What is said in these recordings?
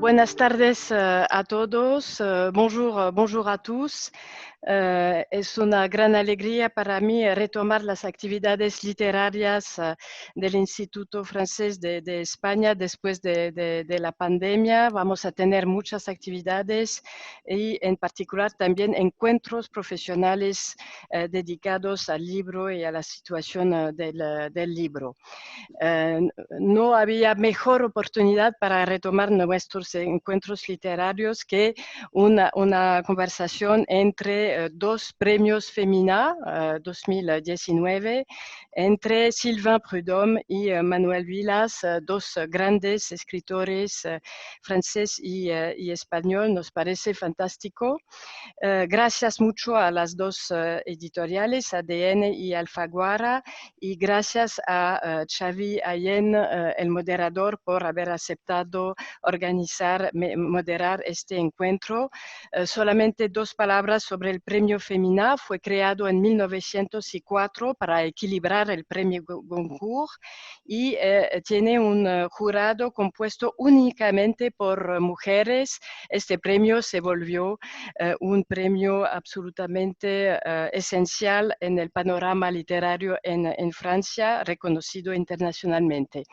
Buenas tardes a todos, bonjour à tous. Es una gran alegría para mí retomar las actividades literarias del Instituto Francés de España después de la pandemia. Vamos a tener muchas actividades y en particular también encuentros profesionales dedicados al libro y a la situación del libro. No había mejor oportunidad para retomar nuestros encuentros literarios que una conversación entre dos premios Femina 2019 entre Sylvain Prudhomme y Manuel Vilas, dos grandes escritores francés y español. Nos parece fantástico. Gracias mucho a las dos editoriales, ADN y Alfaguara, y gracias a Xavi Allen, el moderador, por haber aceptado moderar este encuentro. Solamente dos palabras sobre el premio Femina. Fue creado en 1904 para equilibrar el premio Goncourt y tiene un jurado compuesto únicamente por mujeres. Este premio se volvió un premio absolutamente esencial en el panorama literario en Francia, reconocido internacionalmente.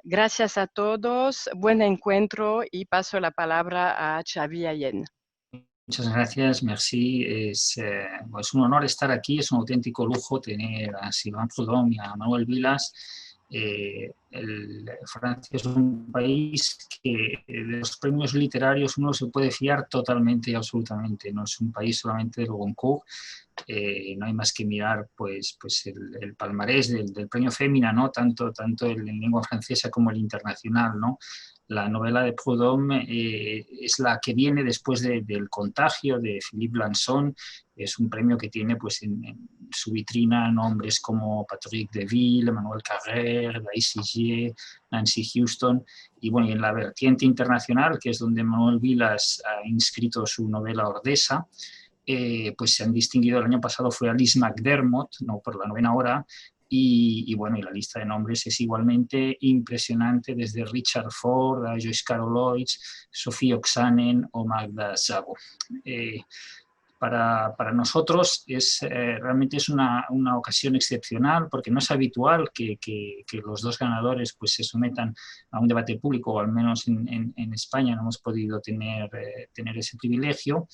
Gracias a todos, buen encuentro y paso la palabra a Xavi Allen. Muchas gracias, merci. Es un honor estar aquí, es un auténtico lujo tener a Sylvain Prudhomme y a Manuel Vilas. Francia es un país que de los premios literarios uno se puede fiar totalmente y absolutamente. No es un país solamente del Goncourt. No hay más que mirar pues el palmarés del premio Femina, ¿no? tanto en lengua francesa como el internacional, ¿no? La novela de Prudhomme es la que viene después del Contagio de Philippe Lanson. Es un premio que tiene pues, en su vitrina nombres como Patrick Deville, Emmanuel Carrère, Daisy Gier, Nancy Houston. Y bueno, y en la vertiente internacional, que es donde Manuel Vilas ha inscrito su novela Ordesa, pues se han distinguido. El año pasado fue Alice McDermott, ¿no? Por La novena hora. Y bueno, y la lista de nombres es igualmente impresionante, desde Richard Ford a Joyce Carol Oates, Sophie Oksanen o Magda Szabo. Para nosotros realmente es una ocasión excepcional, porque no es habitual que los dos ganadores pues, se sometan a un debate público, o al menos en España no hemos podido tener ese privilegio.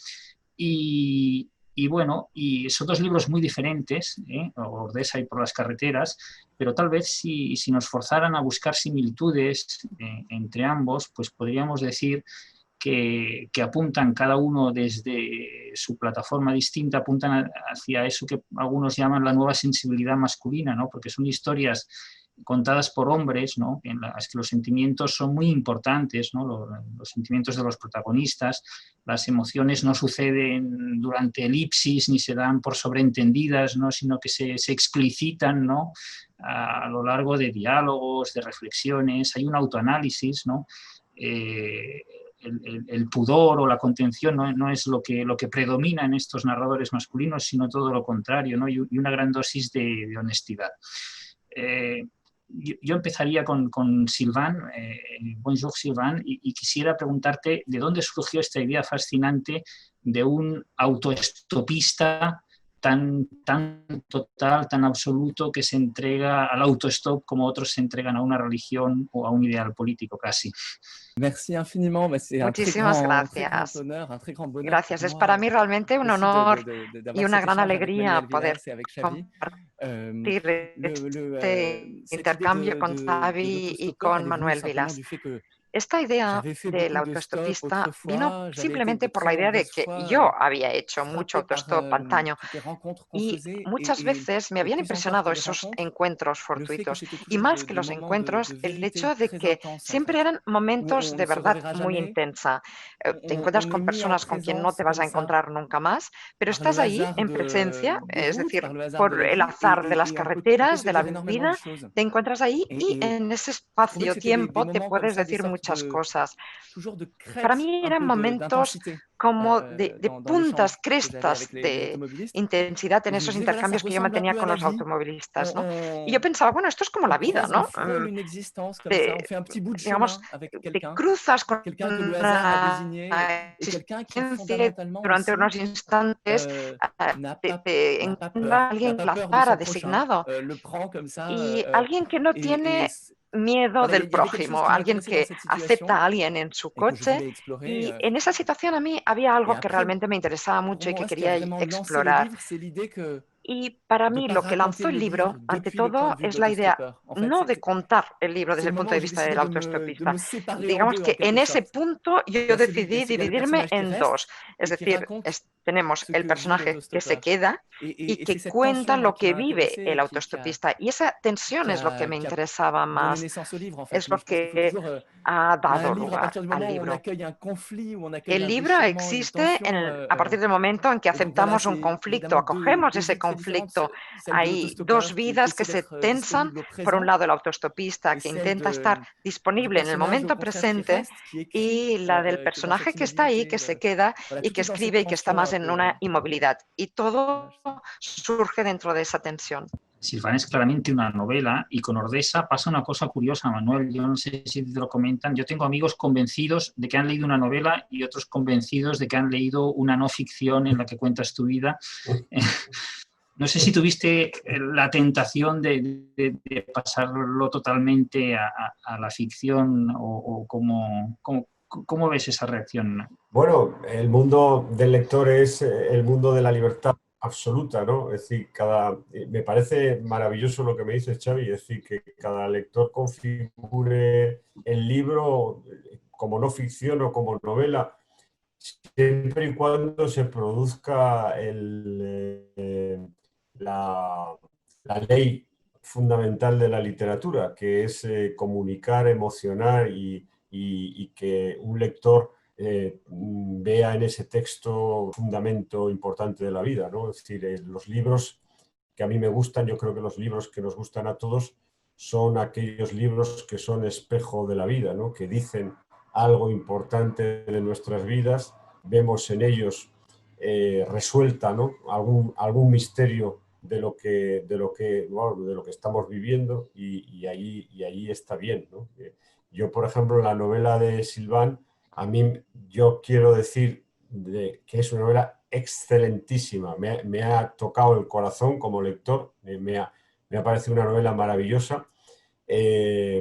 Y bueno, y son dos libros muy diferentes, Ordesa y Por las carreteras, pero tal vez si nos forzaran a buscar similitudes entre ambos, pues podríamos decir que apuntan cada uno desde su plataforma distinta, apuntan hacia eso que algunos llaman la nueva sensibilidad masculina, ¿no? Porque son historias contadas por hombres, ¿no? En las que los sentimientos son muy importantes, ¿no? Los sentimientos de los protagonistas, las emociones no suceden durante elipsis ni se dan por sobreentendidas, ¿no? Sino que se explicitan, ¿no? A lo largo de diálogos, de reflexiones, hay un autoanálisis, ¿no? El pudor o la contención no es lo que predomina en estos narradores masculinos, sino todo lo contrario, ¿no? Y una gran dosis de honestidad. Yo empezaría con Sylvain. Bonjour Sylvain, y quisiera preguntarte de dónde surgió esta idea fascinante de un autoestopista tan total, tan absoluto, que se entrega al autostop como otros se entregan a una religión o a un ideal político casi. Muchísimas gracias. Gracias. Es para mí realmente un honor y una gran alegría poder compartir este intercambio con Xavi y con Manuel Vilas. Esta idea del autoestopista vino simplemente por la idea de que yo había hecho mucho autostop antaño y muchas veces me habían impresionado esos encuentros fortuitos, y más que los encuentros, el hecho de que siempre eran momentos de verdad muy intensa. Te encuentras con personas con quien no te vas a encontrar nunca más, pero estás ahí en presencia, es decir, por el azar de las carreteras, de la vida, te encuentras ahí y en ese espacio-tiempo te puedes decir muchas muchas cosas. Para mí eran momentos como de puntas, crestas de intensidad en esos intercambios que yo mantenía con los automovilistas, ¿no? Y yo pensaba, bueno, esto es como la vida, ¿no? Digamos, te cruzas con una existencia durante unos instantes, te encuentra alguien al azar, designado, y alguien que no tiene miedo del prójimo, alguien que acepta a alguien en su coche. Y en esa situación a mí había algo que realmente me interesaba mucho y que quería explorar. Y para mí lo que lanzó el libro, ante todo, es la idea no de contar el libro desde el punto de vista del autoestopista. Digamos que en ese punto yo decidí dividirme en dos. Es decir, tenemos el personaje que se queda y que cuenta lo que vive el autoestopista. Y esa tensión es lo que me interesaba más, es lo que ha dado lugar al libro. El libro existe a partir del momento en que aceptamos un conflicto, acogemos ese conflicto. Hay dos vidas que se tensan. Por un lado, el autoestopista que intenta estar disponible en el momento presente y la del personaje que está ahí, que se queda y que escribe y que está más en una inmovilidad. Y todo surge dentro de esa tensión. Silván es claramente una novela y con Ordesa pasa una cosa curiosa, Manuel. Yo no sé si te lo comentan. Yo tengo amigos convencidos de que han leído una novela y otros convencidos de que han leído una no ficción en la que cuentas tu vida. No sé si tuviste la tentación de pasarlo totalmente a la ficción o cómo ves esa reacción. Bueno, el mundo del lector es el mundo de la libertad absoluta, ¿no? Es decir, me parece maravilloso lo que me dices, Xavi, es decir, que cada lector configure el libro como no ficción o como novela, siempre y cuando se produzca la ley fundamental de la literatura, que es comunicar, emocionar y que un lector vea en ese texto un fundamento importante de la vida, ¿no? Es decir, los libros que a mí me gustan, yo creo que los libros que nos gustan a todos son aquellos libros que son espejo de la vida, ¿no? Que dicen algo importante de nuestras vidas, vemos en ellos resuelta, ¿no? algún misterio de lo que estamos viviendo y ahí está bien, ¿no? Yo, por ejemplo, la novela de Silván, yo quiero decir que es una novela excelentísima. Me ha tocado el corazón como lector, me ha parecido una novela maravillosa.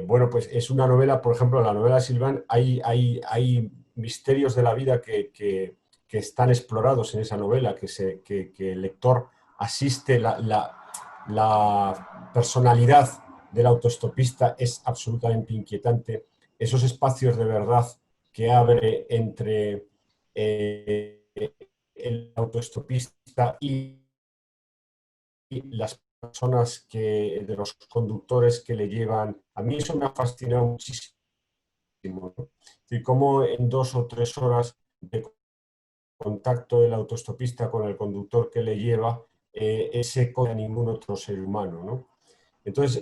Bueno, pues es una novela, por ejemplo, la novela de Silván, hay misterios de la vida que están explorados en esa novela, que el lector asiste, la personalidad del autoestopista es absolutamente inquietante. Esos espacios de verdad que abre entre el autoestopista y las personas de los conductores que le llevan, a mí eso me ha fascinado muchísimo, ¿no? Y cómo en 2 o 3 horas de contacto del autoestopista con el conductor que le lleva, ese con ningún otro ser humano, ¿no? Entonces,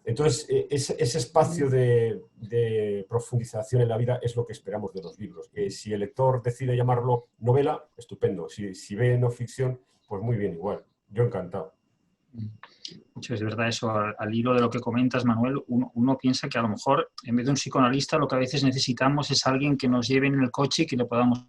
ese espacio de profundización en la vida es lo que esperamos de los libros. Si el lector decide llamarlo novela, estupendo. Si ve no ficción, pues muy bien, igual. Yo encantado. Mucho, es verdad eso, al hilo de lo que comentas, Manuel, uno piensa que a lo mejor en vez de un psicoanalista lo que a veces necesitamos es alguien que nos lleve en el coche y que le podamos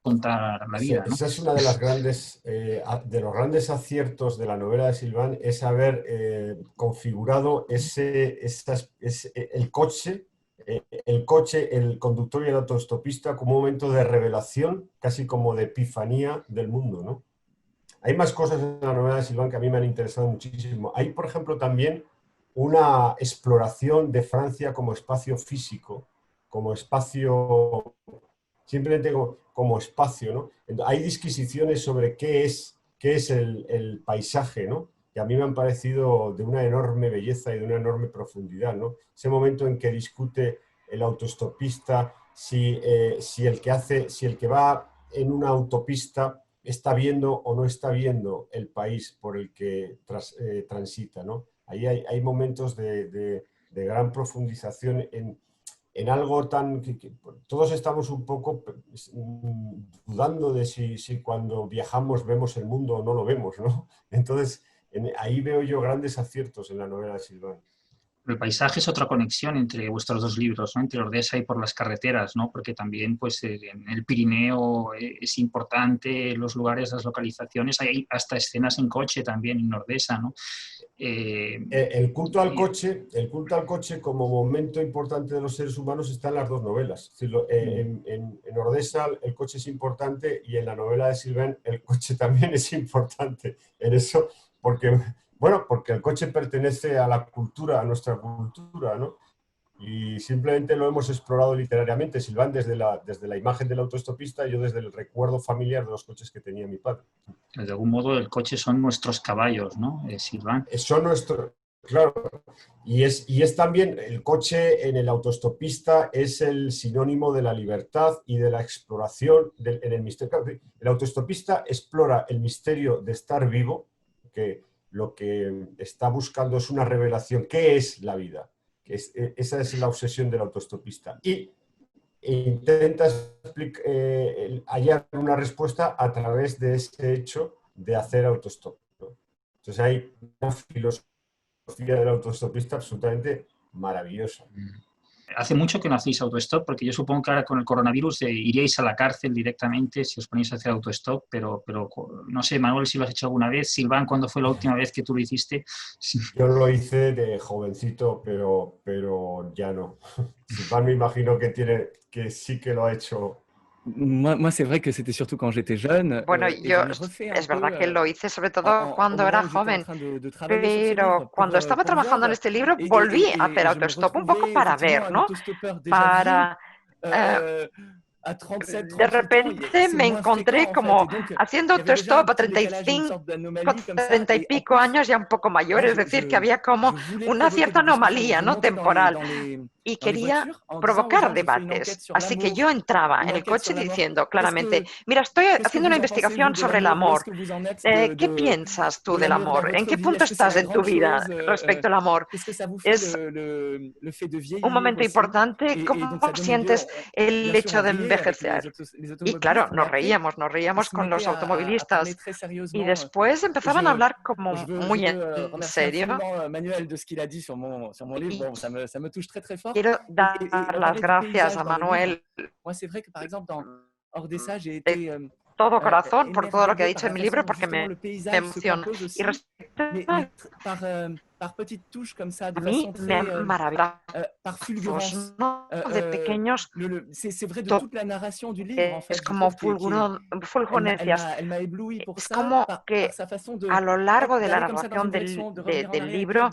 contar la vida, ¿no? Esa es una de las de los grandes aciertos de la novela de Silván, es haber configurado el coche, el conductor y el autoestopista como un momento de revelación, casi como de epifanía del mundo, ¿no? Hay más cosas en la novela de Silván que a mí me han interesado muchísimo. Hay, por ejemplo, también una exploración de Francia como espacio físico, como espacio, simplemente como espacio, ¿no? Hay disquisiciones sobre qué es el paisaje, ¿no? Que a mí me han parecido de una enorme belleza y de una enorme profundidad, ¿no? Ese momento en que discute el autoestopista si el que va en una autopista está viendo o no está viendo el país por el que transita, ¿no? Ahí hay momentos de gran profundización en algo tan... todos estamos un poco dudando de si cuando viajamos vemos el mundo o no lo vemos, ¿no? Entonces, ahí veo yo grandes aciertos en la novela de Sylvain. El paisaje es otra conexión entre vuestros dos libros, ¿no? Entre Ordesa y Por las carreteras, ¿no? Porque también pues, en el Pirineo es importante los lugares, las localizaciones, hay hasta escenas en coche también en Ordesa, ¿no? El culto al coche como momento importante de los seres humanos está en las dos novelas. Es decir, en Ordesa el coche es importante y en la novela de Sylvain el coche también es importante. En eso, porque el coche pertenece a la cultura, a nuestra cultura, ¿no? Y simplemente lo hemos explorado literariamente. Sylvain desde la imagen del autoestopista y yo desde el recuerdo familiar de los coches que tenía mi padre. De algún modo el coche son nuestros caballos, ¿no, Sylvain? Son nuestros, claro. Y es también, el coche en el autoestopista es el sinónimo de la libertad y de la exploración en el misterio. El autoestopista explora el misterio de estar vivo, que lo que está buscando es una revelación. ¿Qué es la vida? Esa es la obsesión del autoestopista. Y intenta hallar una respuesta a través de ese hecho de hacer autostop, ¿no? Entonces hay una filosofía del autoestopista absolutamente maravillosa. Hace mucho que no hacéis autostop, porque yo supongo que ahora con el coronavirus iríais a la cárcel directamente si os ponéis a hacer autostop, pero no sé, Manuel, si lo has hecho alguna vez. Sylvain, ¿cuándo fue la última vez que tú lo hiciste? Yo lo hice de jovencito, pero ya no. Sylvain me imagino que sí que lo ha hecho. Moi c'est vrai que c'était surtout quand j'étais jeune. Bueno, yo es verdad que lo hice sobre todo cuando era joven, pero cuando estaba trabajando en este libro volví a hacer autostop un poco para ver, ¿no? Para... de repente me encontré como haciendo autostop a 35, 30 y pico años, ya un poco mayor, es decir, que había como una cierta anomalía, ¿no?, temporal, y quería provocar debates. Así que yo entraba en el coche diciendo claramente, mira, estoy haciendo una investigación sobre el amor. ¿Qué piensas tú del amor? ¿En qué punto estás en tu vida respecto al amor? Es un momento importante. ¿Cómo sientes el hecho de envejecer? Y claro, nos reíamos con los automovilistas. Y después empezaban a hablar como muy en serio. Quiero dar las gracias a Manuel de todo corazón por todo lo que ha dicho en mi libro, porque me emociona. Y respecto a mí me maravilla, ¿no?, de pequeños, es como fulgencias. Es como que a lo largo de la narración del libro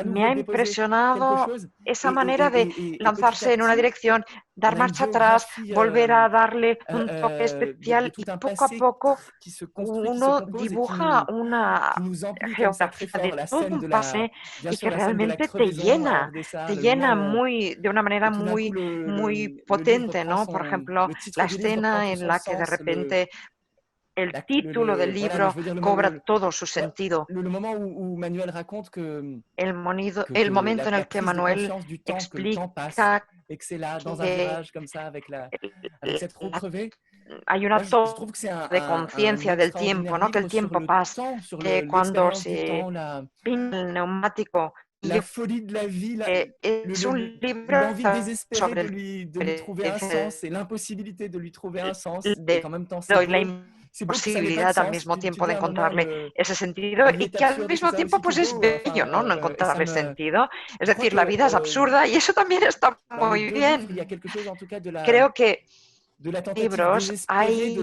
me ha impresionado esa manera de lanzarse en una dirección, dar marcha atrás, volver a darle un toque especial, y poco a poco uno dibuja una geografía de todo un pase y que realmente te llena de una manera muy potente, ¿no? Por ejemplo, la escena en la que de repente el título del libro cobra todo su sentido. El momento en el que Manuel explica que hay una toma de conciencia del tiempo, ¿no?, que el tiempo pasa, que cuando se pinta el neumático. Es un libro sobre la imposibilidad al mismo tiempo de encontrarle ese sentido, y que al mismo tiempo pues es bello, ¿no?, no encontrarle sentido. Es decir, la vida es absurda y eso también está muy bien. Creo que libros hay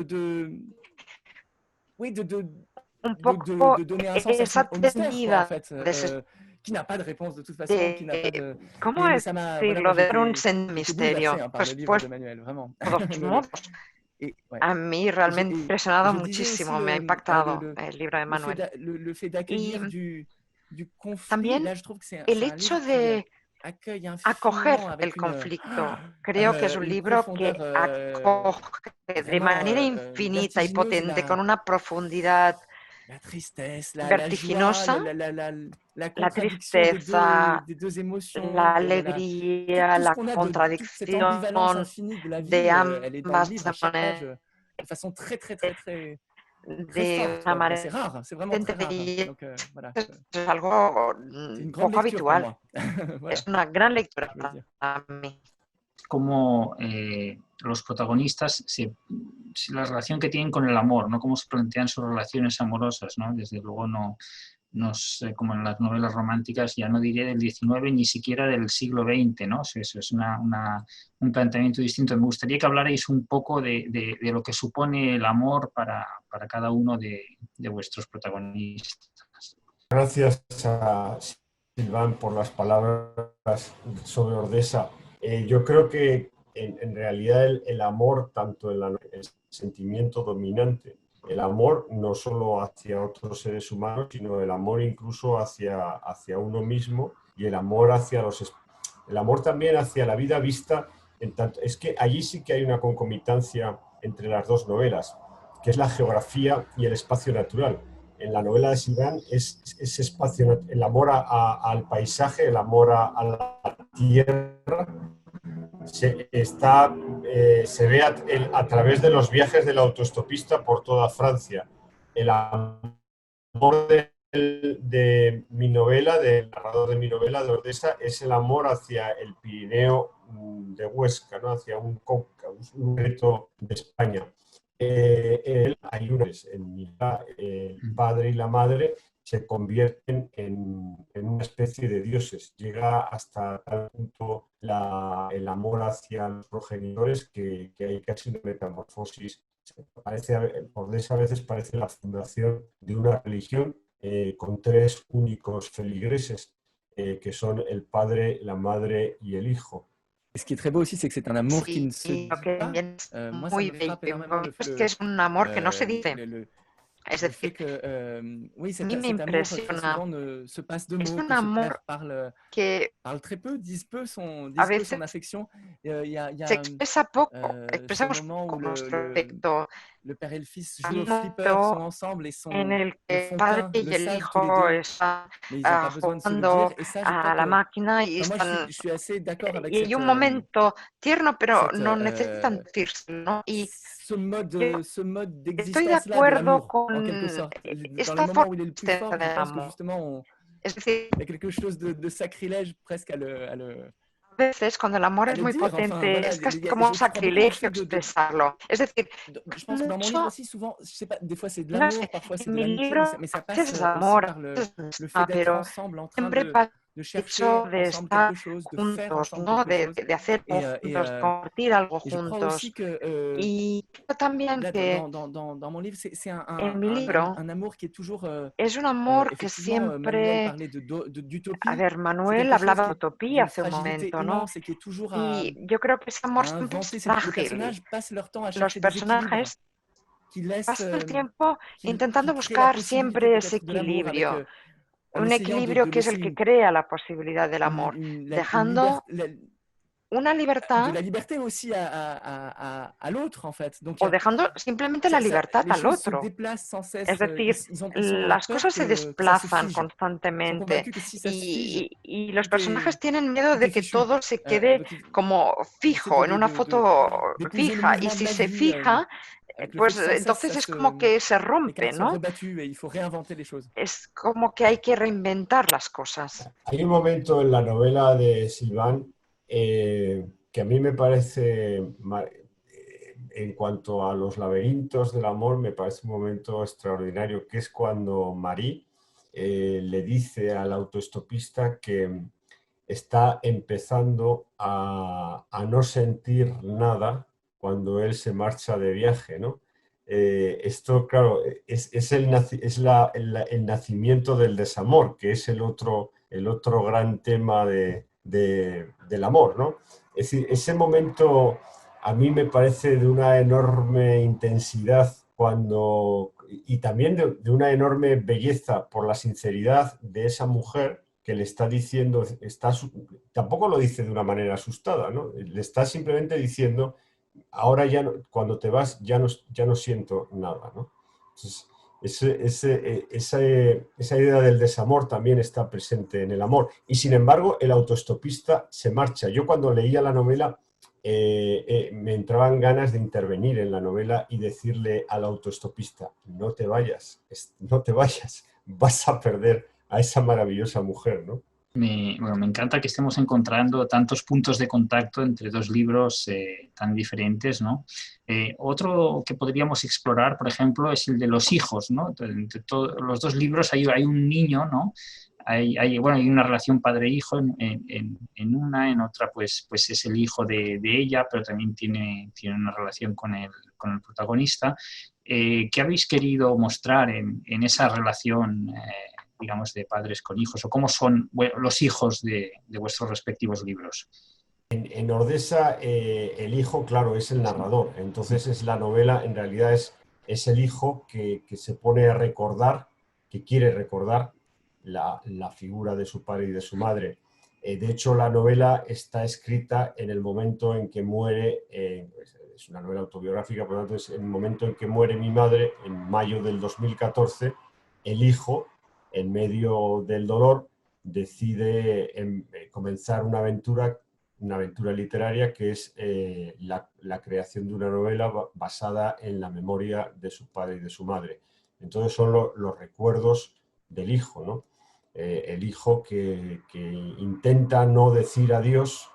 un poco esa tendencia ¿cómo decirlo?, de dar un misterio. Pues a mí realmente me ha impresionado muchísimo, me ha impactado el libro de Manuel. Y también el hecho de acoger el conflicto. Creo que es un libro que acoge de manera infinita y potente, con una profundidad vertiginosa, la tristeza, la alegría, la contradicción de ambas de una manera es algo poco habitual. Es una gran lectura para mí. Como los protagonistas, la relación que tienen con el amor, ¿no? Cómo se plantean sus relaciones amorosas, ¿no? Desde luego no sé, como en las novelas románticas, ya no diré del XIX ni siquiera del siglo XX, ¿no? Eso es un planteamiento distinto. Me gustaría que hablarais un poco de lo que supone el amor para cada uno de vuestros protagonistas. Gracias a Silván por las palabras sobre Ordesa. Yo creo que en realidad el amor, tanto el sentimiento dominante, el amor no solo hacia otros seres humanos, sino el amor incluso hacia uno mismo y el amor el amor también hacia la vida vista. Es que allí sí que hay una concomitancia entre las dos novelas, que es la geografía y el espacio natural. En la novela de Silván es ese espacio, el amor al paisaje, el amor a la tierra, se ve a través de los viajes del autoestopista por toda Francia. El amor de mi novela, del narrador de mi novela, de Ordesa, es el amor hacia el Pirineo de Huesca, ¿no? Hacia un reto de España. Hay el padre y la madre se convierten en una especie de dioses. Llega hasta tal punto el amor hacia los progenitores que hay casi una metamorfosis. Ordesa a veces parece la fundación de una religión con tres únicos feligreses, que son el padre, la madre y el hijo. Ce qui est très beau aussi, c'est que c'est un amour qui ne se dit pas. Moi, ça me frappe énormément que es un amor que no se dice. Es decir, oui, cet me amour impresiona. souvent ne se passe de mots, Es un que ce amor père parle très peu, disent peu son affection. Se expresa poco, expresamos poco nuestro afecto. Le père et le fils jouent au flipper, sont ensemble et en el que el padre y el hijo están jugando a la máquina y están. Y hay un momento tierno, pero no necesitan decirse, ¿no? Y estoy de acuerdo con esta forma de amor. Es decir, il y a quelque chose de sacrilège presque à a veces cuando el amor es muy potente es casi como un sacrilegio expresarlo. Es decir, mucho, en mi libro es amor, pero siempre pasa el hecho de estar juntos, ¿no? De hacer juntos, de compartir algo juntos. Y creo también que en mi libro es un amor que siempre... A ver, Manuel hablaba de utopía hace un momento, ¿no? Y yo creo que ese amor siempre es frágil. Los personajes pasan el tiempo intentando buscar siempre ese equilibrio. Un equilibrio que es el que crea la posibilidad del amor, dejando una libertad o dejando simplemente la libertad al otro. Es decir, las cosas se desplazan constantemente y los personajes tienen miedo de que todo se quede como fijo, en una foto fija, y si se fija, pues entonces es como que se rompe, ¿no? Es como que hay que reinventar las cosas. Hay un momento en la novela de Silván que a mí me parece, en cuanto a los laberintos del amor, me parece un momento extraordinario, que es cuando Marie le dice al autoestopista que está empezando a no sentir nada cuando él se marcha de viaje, ¿no? Esto, claro, es el nacimiento del desamor, que es el otro gran tema del amor, ¿no? Es decir, ese momento a mí me parece de una enorme intensidad y también de una enorme belleza por la sinceridad de esa mujer que le está diciendo, tampoco lo dice de una manera asustada, ¿no? Le está simplemente diciendo, ahora ya no, cuando te vas ya no siento nada, ¿no? Entonces, esa idea del desamor también está presente en el amor. Y sin embargo, el autoestopista se marcha. Yo cuando leía la novela me entraban ganas de intervenir en la novela y decirle al autoestopista, no te vayas, vas a perder a esa maravillosa mujer, ¿no? Me encanta que estemos encontrando tantos puntos de contacto entre dos libros tan diferentes, ¿no? Otro que podríamos explorar, por ejemplo, es el de los hijos, ¿no? Entre los dos libros hay un niño, ¿no? Hay una relación padre-hijo en una, en otra pues es el hijo de ella, pero también tiene una relación con el protagonista. ¿Qué habéis querido mostrar en esa relación digamos, de padres con hijos, o cómo son los hijos de vuestros respectivos libros? En Ordesa el hijo, claro, es el narrador, entonces es la novela, en realidad es el hijo que se pone a recordar, que quiere recordar la figura de su padre y de su madre. De hecho, la novela está escrita en el momento en que muere, es una novela autobiográfica, por lo tanto es el momento en que muere mi madre, en mayo del 2014, el hijo, en medio del dolor, decide comenzar una aventura literaria que es la creación de una novela basada en la memoria de su padre y de su madre. Entonces son los recuerdos del hijo, ¿no? El hijo que intenta no decir adiós.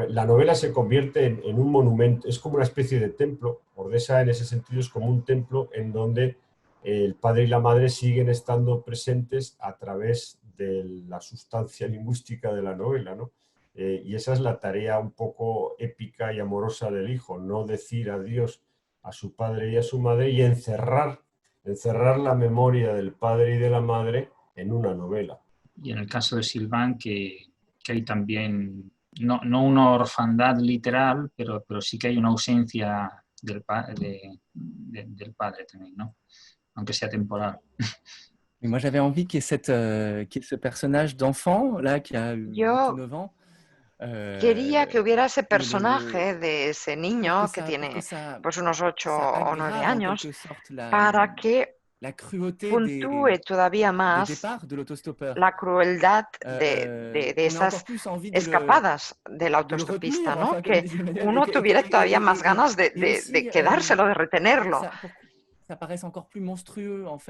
La novela se convierte en un monumento, es como una especie de templo. Ordesa en ese sentido es como un templo en donde el padre y la madre siguen estando presentes a través de la sustancia lingüística de la novela, ¿no? Y esa es la tarea un poco épica y amorosa del hijo, no decir adiós a su padre y a su madre y encerrar la memoria del padre y de la madre en una novela. Y en el caso de Sylvain, que hay también, no una orfandad literal, pero sí que hay una ausencia del padre también, ¿no? Aunque sea temporal. Et moi, j'avais envie qu'il y ait ce personnage d'enfant, là, qui a 29 ans. Quería que hubiera ese personaje de ese niño que tiene pues unos 8 o 9 años para que puntúe todavía más la crueldad de esas escapadas del autoestopista, ¿no? Que uno tuviera todavía más ganas de quedárselo, de retenerlo.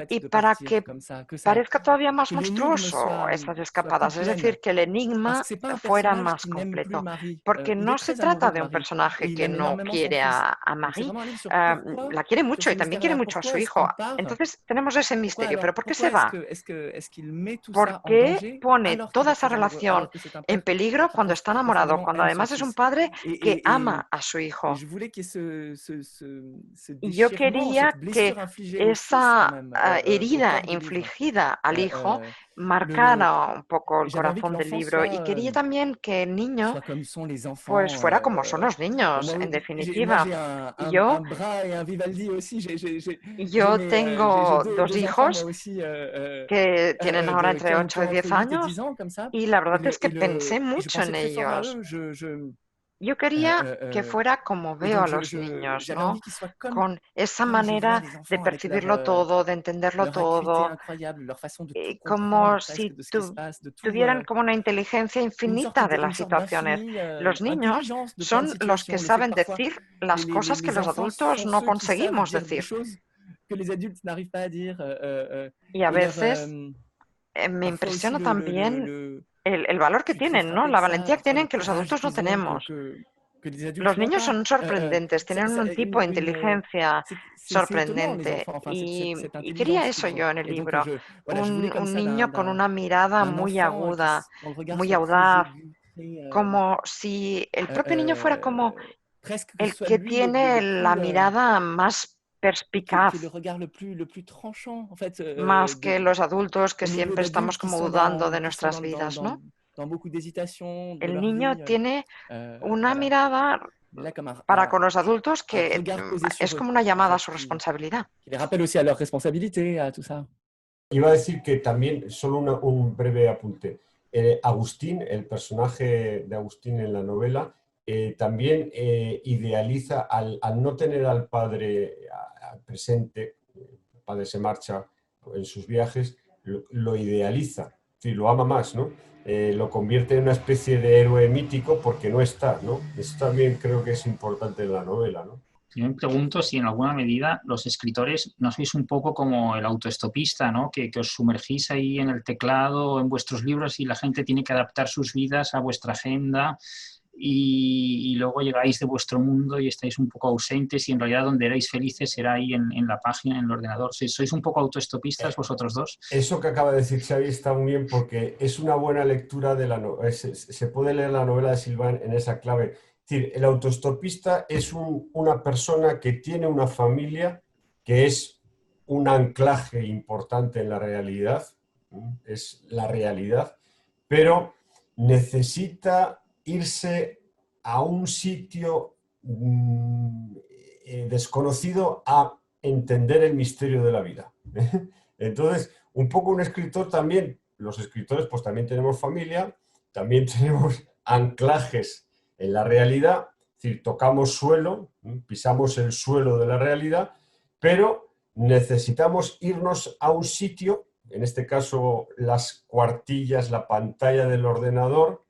Y para que parezca todavía más monstruoso esas escapadas, es decir, que el enigma fuera más completo, porque no se trata de un personaje que no quiere a Marie, la quiere mucho y también quiere mucho a su hijo. Entonces tenemos ese misterio, pero ¿por qué se va? ¿Por qué pone toda esa relación en peligro cuando está enamorado, cuando además es un padre que ama a su hijo? Y yo quería que esa herida infligida al hijo marcara un poco el corazón del libro, y quería también que el niño pues fuera como son los niños, en definitiva. Yo tengo 2 hijos que tienen ahora entre 8 y 10 años y la verdad es que pensé mucho en ellos. Yo quería que fuera como veo a los niños, ¿no? Con esa manera de percibirlo todo, de entenderlo todo, como si tuvieran como una inteligencia infinita de las situaciones. Los niños son los que saben decir las cosas que los adultos no conseguimos decir. Y a veces me impresiona también el valor que tienen, ¿no? La valentía que tienen que los adultos no tenemos. Los niños son sorprendentes, tienen un tipo de inteligencia sorprendente y quería eso yo en el libro, un niño con una mirada muy aguda, muy audaz, como si el propio niño fuera como el que tiene la mirada más perspicaz, más que los adultos que siempre estamos como dudando de nuestras vidas, ¿no? El niño tiene una mirada para con los adultos que es como una llamada a su responsabilidad. Iba a decir que también, solo un breve apunte, Agustín, el personaje de Agustín en la novela, también idealiza, al no tener al padre presente, padre se marcha en sus viajes, lo idealiza, es decir, lo ama más, ¿no? Lo convierte en una especie de héroe mítico porque no está, ¿no? Eso también creo que es importante en la novela, ¿no? Yo me pregunto si en alguna medida los escritores no sois un poco como el autoestopista, ¿no? Que os sumergís ahí en el teclado, en vuestros libros y la gente tiene que adaptar sus vidas a vuestra agenda y luego llegáis de vuestro mundo y estáis un poco ausentes y en realidad donde erais felices era ahí en la página, en el ordenador. ¿Sois un poco autoestopistas vosotros dos? Eso que acaba de decir Xavi está muy bien porque es una buena lectura de la novela. Se puede leer la novela de Sylvain en esa clave. Es decir, el autoestopista es una persona que tiene una familia que es un anclaje importante en la realidad, es la realidad, pero necesita irse a un sitio desconocido a entender el misterio de la vida. Entonces, un poco un escritor también, los escritores pues también tenemos familia, también tenemos anclajes en la realidad, es decir, tocamos suelo, pisamos el suelo de la realidad, pero necesitamos irnos a un sitio, en este caso las cuartillas, la pantalla del ordenador,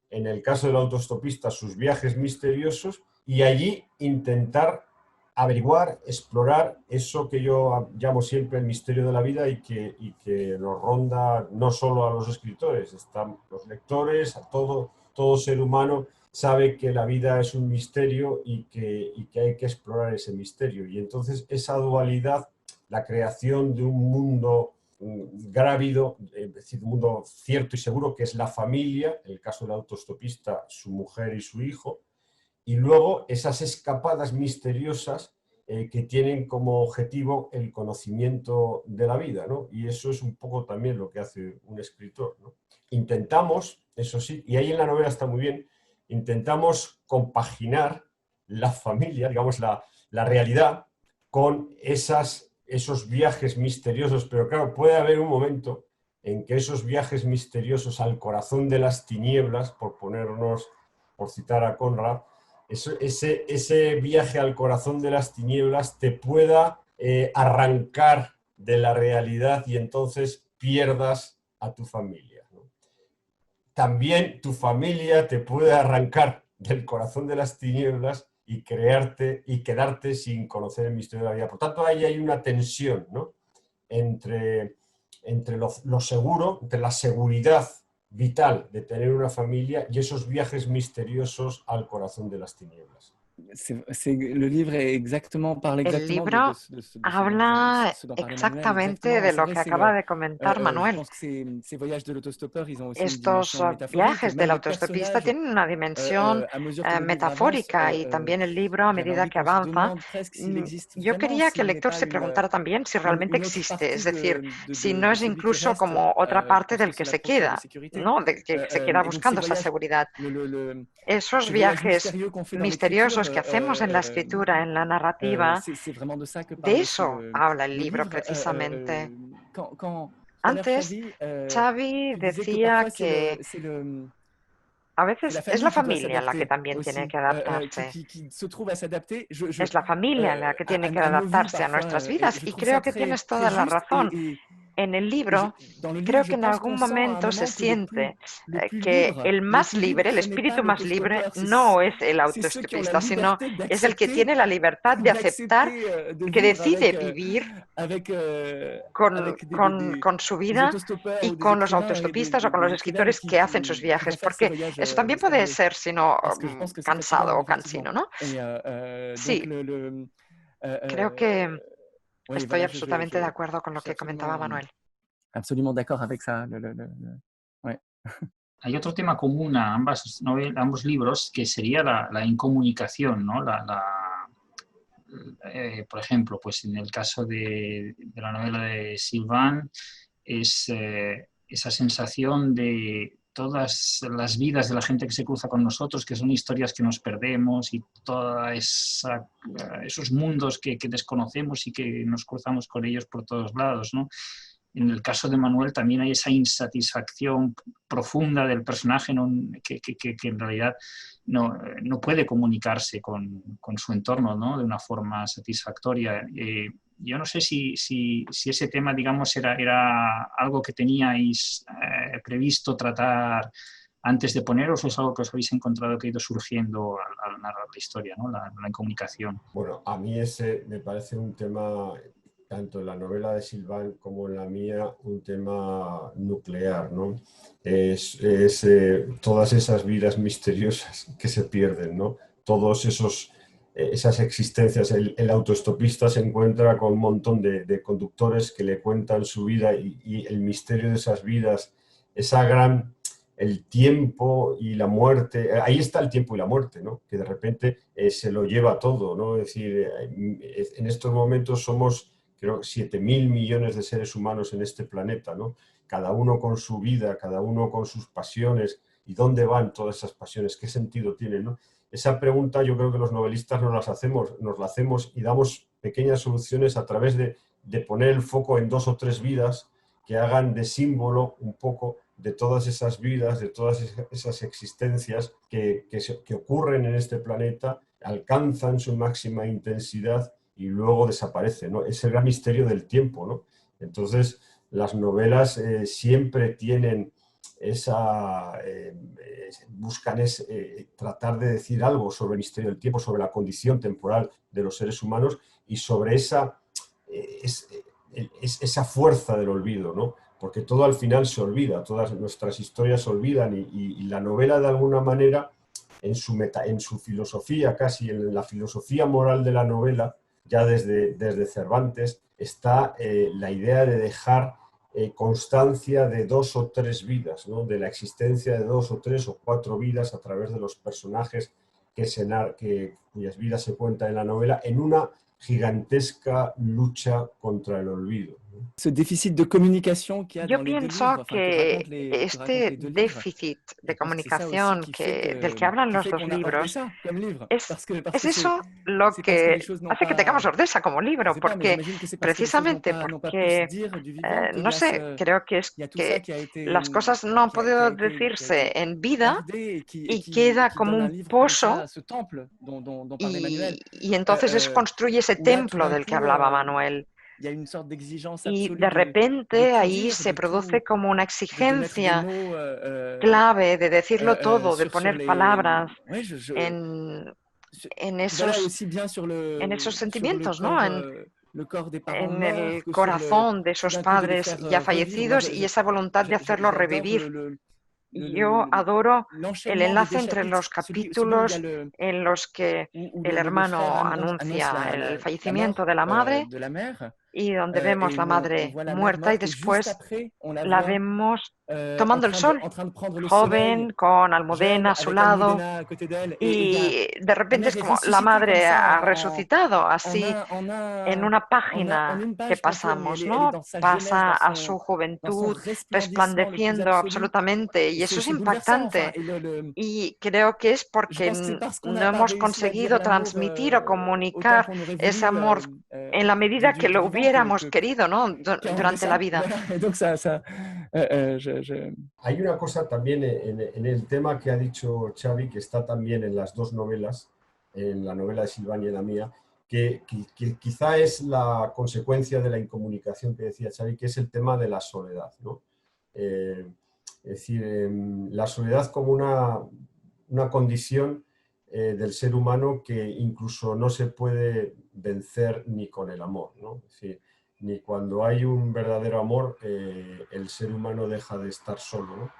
en el caso del autoestopista sus viajes misteriosos, y allí intentar averiguar, explorar eso que yo llamo siempre el misterio de la vida y que nos ronda no solo a los escritores, están los lectores, a todo ser humano sabe que la vida es un misterio y que hay que explorar ese misterio. Y entonces esa dualidad, la creación de un mundo grávido, es decir, un mundo cierto y seguro que es la familia, en el caso del autoestopista, su mujer y su hijo, y luego esas escapadas misteriosas que tienen como objetivo el conocimiento de la vida, ¿no? Y eso es un poco también lo que hace un escritor, ¿no? Intentamos, eso sí, y ahí en la novela está muy bien, intentamos compaginar la familia, digamos, la realidad con esos viajes misteriosos, pero claro, puede haber un momento en que esos viajes misteriosos al corazón de las tinieblas, por citar a Conrad, ese viaje al corazón de las tinieblas te pueda arrancar de la realidad y entonces pierdas a tu familia, ¿no? También tu familia te puede arrancar del corazón de las tinieblas y quedarte sin conocer el misterio de la vida. Por tanto, ahí hay una tensión, ¿no? entre lo seguro, entre la seguridad vital de tener una familia y esos viajes misteriosos al corazón de las tinieblas. Le libro parla El exactement libro habla exactamente de lo que acaba de comentar Manuel. Estos viajes del autoestopista tienen una dimensión metafórica y también el libro, a medida que avanza, yo quería que el lector se preguntara también si realmente existe, es decir, si no es incluso como otra parte del que se queda, ¿no? Del que se queda buscando esa seguridad. Esos viajes misteriosos que hacemos en la escritura, en la narrativa, de eso habla el libro precisamente. Antes, Xavi decía que a veces es la familia la que también tiene que adaptarse. Es la familia la que tiene que adaptarse a nuestras vidas y creo que tienes toda la razón. En el libro, creo que en algún momento se siente que el más libre, el espíritu más libre, no es el autoestopista, sino es el que tiene la libertad de aceptar, que decide vivir con su vida y con los autoestopistas o con los escritores que hacen sus viajes, porque eso también puede ser, sino cansado o cansino, ¿no? Sí, creo que estoy absolutamente de acuerdo con lo que comentaba Manuel. Absolument d'accord avec ça. Ouais. Hay otro tema común a ambos libros que sería la incomunicación, ¿no? Por ejemplo, pues en el caso de la novela de Sylvain es esa sensación de todas las vidas de la gente que se cruza con nosotros, que son historias que nos perdemos y todos esos mundos que desconocemos y que nos cruzamos con ellos por todos lados, ¿no? En el caso de Manuel también hay esa insatisfacción profunda del personaje que en realidad no puede comunicarse con su entorno, ¿no? De una forma satisfactoria. yo no sé si ese tema, digamos, era algo que teníais previsto tratar antes de poneros, o es algo que os habéis encontrado que ha ido surgiendo al narrar la historia, ¿no? La comunicación. Bueno, a mí ese me parece un tema, tanto en la novela de Sylvain como en la mía, un tema nuclear, ¿no? Todas esas vidas misteriosas que se pierden, ¿no? Todos esas existencias. El autoestopista se encuentra con un montón de conductores que le cuentan su vida y el misterio de esas vidas, el tiempo y la muerte, ahí está el tiempo y la muerte, ¿no? Que de repente se lo lleva todo, ¿no? Es decir, en estos momentos somos, creo, 7.000 millones de seres humanos en este planeta, ¿no? Cada uno con su vida, cada uno con sus pasiones. ¿Y dónde van todas esas pasiones? ¿Qué sentido tienen, no? Esa pregunta yo creo que los novelistas nos la hacemos y damos pequeñas soluciones a través de poner el foco en 2 o 3 vidas que hagan de símbolo un poco de todas esas vidas, de todas esas existencias que ocurren en este planeta, alcanzan su máxima intensidad y luego desaparecen, ¿no? Es el gran misterio del tiempo, ¿no? Entonces, las novelas siempre tienen buscan tratar de decir algo sobre el misterio del tiempo, sobre la condición temporal de los seres humanos y sobre esa fuerza del olvido, ¿no? Porque todo al final se olvida, todas nuestras historias se olvidan y la novela de alguna manera, en su filosofía, casi en la filosofía moral de la novela, ya desde Cervantes, está la idea de dejar constancia de 2 o 3 vidas, ¿no? De la existencia de 2 o 3 o 4 vidas a través de los personajes cuyas vidas se cuentan en la novela, en una gigantesca lucha contra el olvido. Ce déficit de communication qu'il y a Yo dans les 2 pienso livres, enfin, que que racontent les 2 livres, déficit de je pense que c'est ça aussi comunicación del que hablan qui los fait 2 qu'on a libros Ordesa comme livre. es Parce que eso lo c'est parce que les que choses n'ont hace que tengamos pas, Ordesa como je libro, sais pas, mais porque j'imagine que c'est parce que les choses precisamente n'ont pas pu se porque, dire du vivant, qu'il no y a sé, creo que es il y a tout ça que qui a été, las cosas no han qui a podido été decirse en vida gardé y queda qui como donne un un livre comme pozo ça, ce temple dont parlait Manuel, y entonces eso construye ese où là, tout templo d'un del que coup, hablaba Manuel. il y a une sorte d'exigence Y absolue de de repente tout ahí dire, se produce como una de mettre des exigencia mots clave de decirlo todo, de sur poner les... palabras Ouais, en, en voilà, esos, aussi bien en esos sentimientos, ¿no? le corps des parents En morts el que sur corazón de tout esos d'un coup de les padres faire ya revivre. Moi, fallecidos y esa voluntad de hacerlos j'adore revivir. Yo adoro el l'enchaînement des enlace deux entre los chapitres, celui où il y a capítulos en los que où el le frère hermano annonce anuncia el la mort fallecimiento de la madre de la mère, y donde et vemos la où on madre voit la mère muerta y morte, et juste después après, on la la voit vemos tomando el sol, en train de prendre le soleil, joven, con jeune, Almudena a su avec lado, Almudena à côté d'elle, et y de la repente mère es est como la ressuscitée comme madre ha ça resucitado, así en una en página une que page plutôt, mais pasamos, elle est ¿no? dans sa jeunesse, Pasa a su dans son juventud resplendissement le plus resplandeciendo absolu. absolutamente y eso es C'est bouleversant, enfin, impactante. Y creo que es je porque pense que c'est parce qu'on no n'a pas hemos réussi à dire conseguido l'amour transmitir o autant comunicar qu'on aurait ese voulu amor en la medida que du lo vivant hubiéramos querido, ¿no? qu'en Durante la dessin. vida. Voilà. Et donc Hay una cosa también en el tema que ha dicho Xavi, que está también en las 2 novelas, en la novela de Sylvain y en la mía, que quizá es la consecuencia de la incomunicación que decía Xavi, que es el tema de la soledad, ¿no? Es decir, la soledad como una condición del ser humano que incluso no se puede vencer ni con el amor, ¿no? Es decir, ni cuando hay un verdadero amor, el ser humano deja de estar solo, ¿no?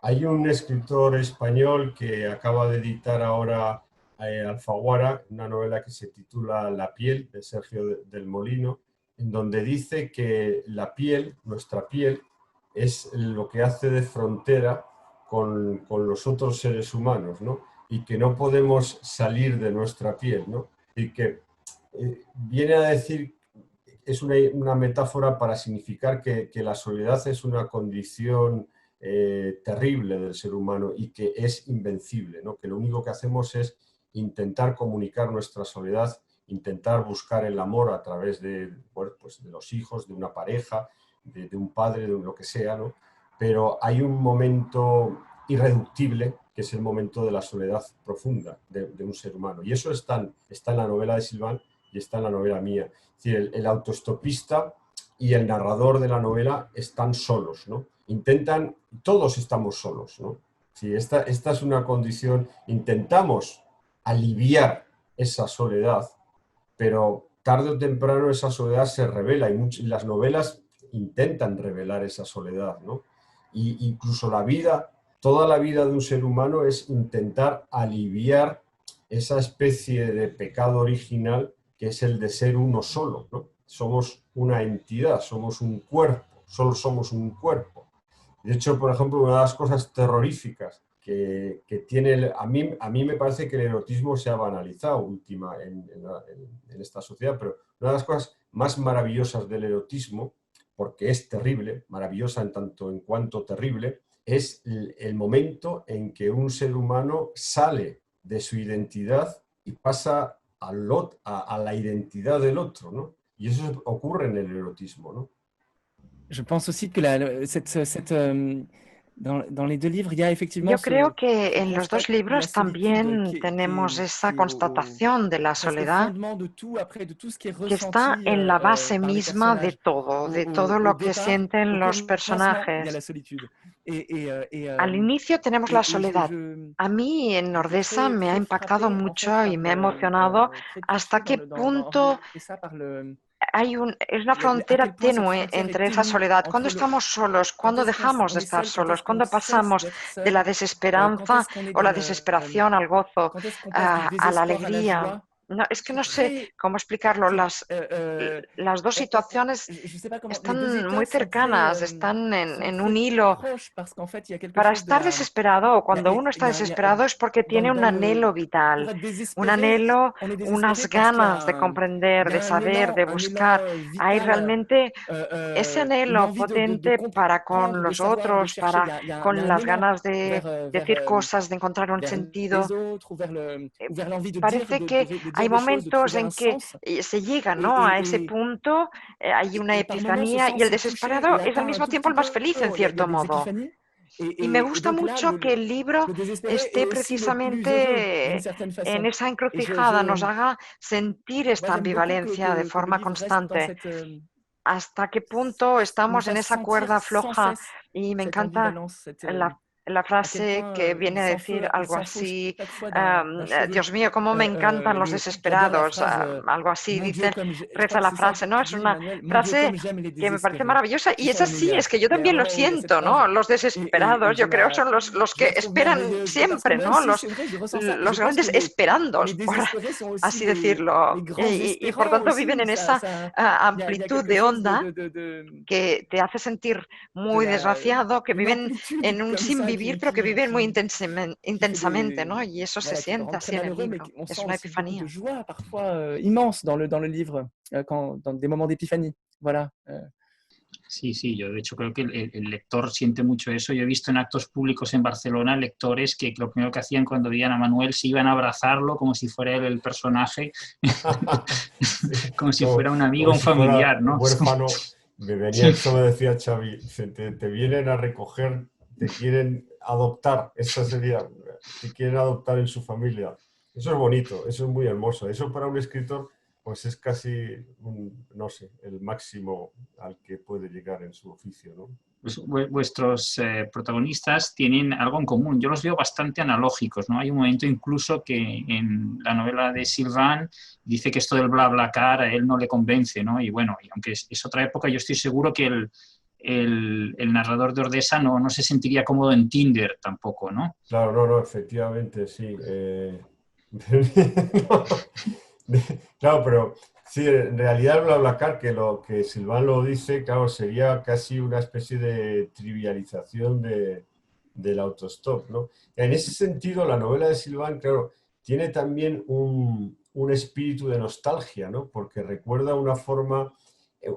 Hay un escritor español que acaba de editar ahora Alfaguara, una novela que se titula La piel, de Sergio del Molino, en donde dice que la piel, nuestra piel, es lo que hace de frontera con los otros seres humanos, ¿no? Y que no podemos salir de nuestra piel, ¿no? Y que viene a decir, es una metáfora para significar que la soledad es una condición terrible del ser humano y que es invencible, ¿no? Que lo único que hacemos es intentar comunicar nuestra soledad, intentar buscar el amor a través de, bueno, pues de los hijos, de una pareja, de un padre, de lo que sea, ¿no? Pero hay un momento irreductible que es el momento de la soledad profunda de un ser humano. Y eso está en la novela de Sylvain, y está en la novela mía. Es decir, el autoestopista y el narrador de la novela están solos, ¿no? Todos estamos solos, ¿no? Sí, esta es una condición, intentamos aliviar esa soledad, pero tarde o temprano esa soledad se revela y las novelas intentan revelar esa soledad, ¿no? Y incluso toda la vida de un ser humano es intentar aliviar esa especie de pecado original que es el de ser uno solo, ¿no? Somos una entidad, somos un cuerpo, solo somos un cuerpo. De hecho, por ejemplo, una de las cosas terroríficas que tiene, a mí me parece que el erotismo se ha banalizado en esta sociedad, pero una de las cosas más maravillosas del erotismo, porque es terrible, maravillosa en tanto en cuanto terrible, es el momento en que un ser humano sale de su identidad y pasa a la identidad del otro, ¿no? Y eso ocurre en el erotismo, ¿no? Je pense aussi que dans les deux livres, il y a effectivement Yo creo que ce en los constat dos de la libros solitude también tenemos esa qui est constatación de la presque au soledad fondement de tout, après, de tout ce qui est que está ressenti en la base par les misma personnages. de todo Au lo que départ, sienten au los commencement, il y a personajes. la solitude. Al inicio tenemos la soledad. Je A mí en j'étais Nordesa me ha très impactado frappé en fait mucho y me ha emocionado très touché hasta qué punto et ça par le es una à frontera quel point cette tenue frontière est entre esa ténue soledad. Cuando entre estamos solos, quand cuando est-ce dejamos on de est estar seul, quand solos, est-ce qu'on cuando cesse pasamos d'être de la seul, quand desesperanza est-ce qu'on est o dans la desesperación al gozo, quand est-ce qu'on passe du a la désespoir à la alegría. joie. No, es que C'est no sé très cómo explicarlo. Las dos situaciones je sais pas comment les deux están muy états sont très cercanas, están en un hilo. proches parce qu'en fait, il y a quelque Para chose de estar la desesperado o cuando uno está il y a desesperado es porque tiene un dans le anhelo pour vital, être un désespéré, anhelo, on est désespéré unas parce qu'il y ganas de a comprender, il y de a saber, de un élan buscar. Hay vital, realmente ese une anhelo envie de potente para con comprendre, de los savoir, de otros, chercher. para Il y a con un las élan ganas de decir cosas, de encontrar un vers sentido. les autres ou vers l'envie de dire, Parece que de hay dire des choses, de momentos trouver un en que sens. se llega, ¿no?, a ese punto, hay una Par moments, ce epifanía y sens el est touché et desesperado es al atteint un mismo tout tiempo petit el más peu. feliz, en Il y a cierto des modo. épiphanies. Y me gusta Donc là, mucho que el libro le désespéré esté est aussi le plus heureux d'une precisamente certaine en façon. esa Et encrucijada, nos haga sentir moi, esta j'aime beaucoup ambivalencia de que le forma livre reste dans constante. cette, ¿Hasta qué punto nous estamos en fasse esa sentir cuerda sans floja? cesse Y me cette encanta ambivalence, cette, la à quel frase point que il viene a decir algo s'enfauche así: chaque fois d'un cheveu. Dios mío, cómo me encantan los J'adore la desesperados, phrase algo así, Mon Dieu, dice, comme je crois reza que la c'est ça frase, que ¿no? tu Es dis, una Emmanuel, Mon Dieu, frase comme j'aime les que me parece désespérés. maravillosa Qui y es sont les así, meilleurs. es que yo Il y a un también lo moment où il y a cette siento, phrase ¿no? Los desesperados, yo creo, son los je que la trouve esperan merveilleuse parce que siempre, moi ¿no? aussi, c'est vrai, je ressens ça. Je Los pense que grandes esperandos, les por désespérés sont aussi así decirlo, les grands y por espérants tanto viven aussi. en esa Il y a amplitud quelque de chose onda que te hace sentir muy desgraciado, que une viven amplitude en un comme sin ça vivir, pero que viven muy qui fait intensamente, ¿no? Y eso se voilà, qui peut siente rendre très así en el malheureux, mais libro. on Es sent una aussi beaucoup de epifanía. joie, parfois immense dans le livre, dans des moments d'épiphanie. Voilà. Sí, sí, yo de hecho creo que el lector siente mucho eso. Yo he visto en actos públicos en Barcelona lectores que lo primero que hacían cuando veían a Manuel se iban a abrazarlo como si fuera él el personaje, como si fuera un amigo, como un si fuera familiar, ¿no? huérfano. Esto me decía Xavi, te vienen a recoger, te quieren adoptar, esta sería, te quieren adoptar en su familia. Eso es bonito, eso es muy hermoso. Eso para un escritor pues es casi, no sé, el máximo al que puede llegar en su oficio, ¿no? Pues vuestros protagonistas tienen algo en común. Yo los veo bastante analógicos, ¿no? Hay un momento incluso que en la novela de Sylvain dice que esto del BlaBlaCar a él no le convence, ¿no? Y bueno, y aunque es otra época, yo estoy seguro que el narrador de Ordesa no se sentiría cómodo en Tinder tampoco, ¿no? Claro, no, efectivamente, sí. Claro, pero sí, en realidad el BlaBlaCar, que lo que Sylvain lo dice, claro, sería casi una especie de trivialización del autostop, ¿no? En ese sentido, la novela de Sylvain, claro, tiene también un espíritu de nostalgia, ¿no? Porque recuerda una forma,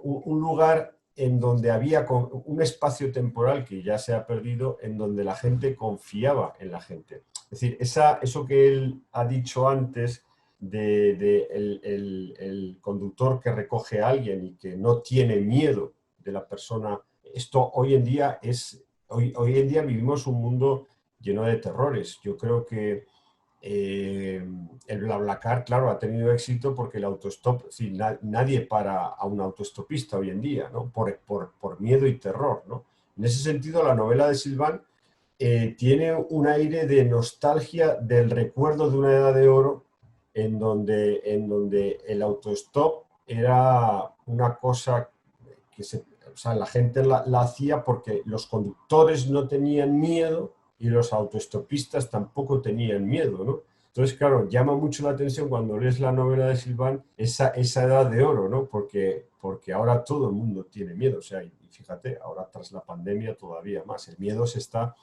un lugar en donde había un espacio temporal que ya se ha perdido, en donde la gente confiaba en la gente. Es decir, eso que él ha dicho antes, el conductor que recoge a alguien y que no tiene miedo de la persona. Esto hoy en día hoy en día vivimos un mundo lleno de terrores. Yo creo que el BlaBlaCar, claro, ha tenido éxito porque el autostop, sí, nadie para a un autostopista hoy en día, ¿no? Por miedo y terror, ¿no? En ese sentido, la novela de Silván tiene un aire de nostalgia del recuerdo de una edad de oro en donde el autostop era una cosa que o sea, la gente la hacía porque los conductores no tenían miedo y los autostopistas tampoco tenían miedo, ¿no? Entonces, claro, llama mucho la atención cuando lees la novela de Silván esa edad de oro, ¿no? Porque ahora todo el mundo tiene miedo, o sea, y fíjate, ahora tras la pandemia todavía más, el miedo se está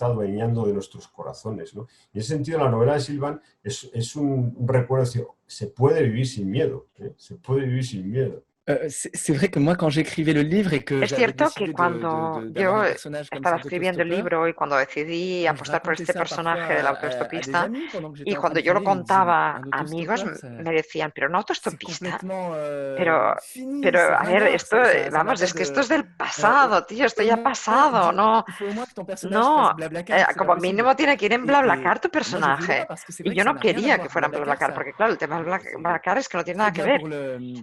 adueñando de nuestros corazones, ¿no? Y en ese sentido, la novela de Silván es un recuerdo de decir, se puede vivir sin miedo, ¿eh? Se puede vivir sin miedo. C'est vrai que moi, quand j'écrivais le livre et que Es j'avais cierto que décidé cuando d'avoir yo un personnage comme estaba ça escribiendo el d'autostoppeur, libro y cuando decidí quand je apostar por racontais este ça parfois personaje del à des autoestopista, amis pendant que y j'étais en train cuando yo lo d'écrire, ils me disaient, mais contaba un a amigos, autostoppeur, me decían, pero un c'est autoestopista. complètement Pero, fini, c'est a ver, ringarde, esto, ça n'a vamos, pas es que esto es de... del pasado, tío, esto ya ha pasado, no, Il faut au moins que ton personnage fasse no, Blablacar, c'est pas como possible. mínimo tiene que ir en BlaBlaCar tu Et moi, je voulais pas personaje. parce que c'est Y vrai que yo ça no n'a rien à quería que voir. fuera en BlaBlaCar, BlaBlaCar, porque claro, el tema de BlaBlaCar es que no tiene nada que ver.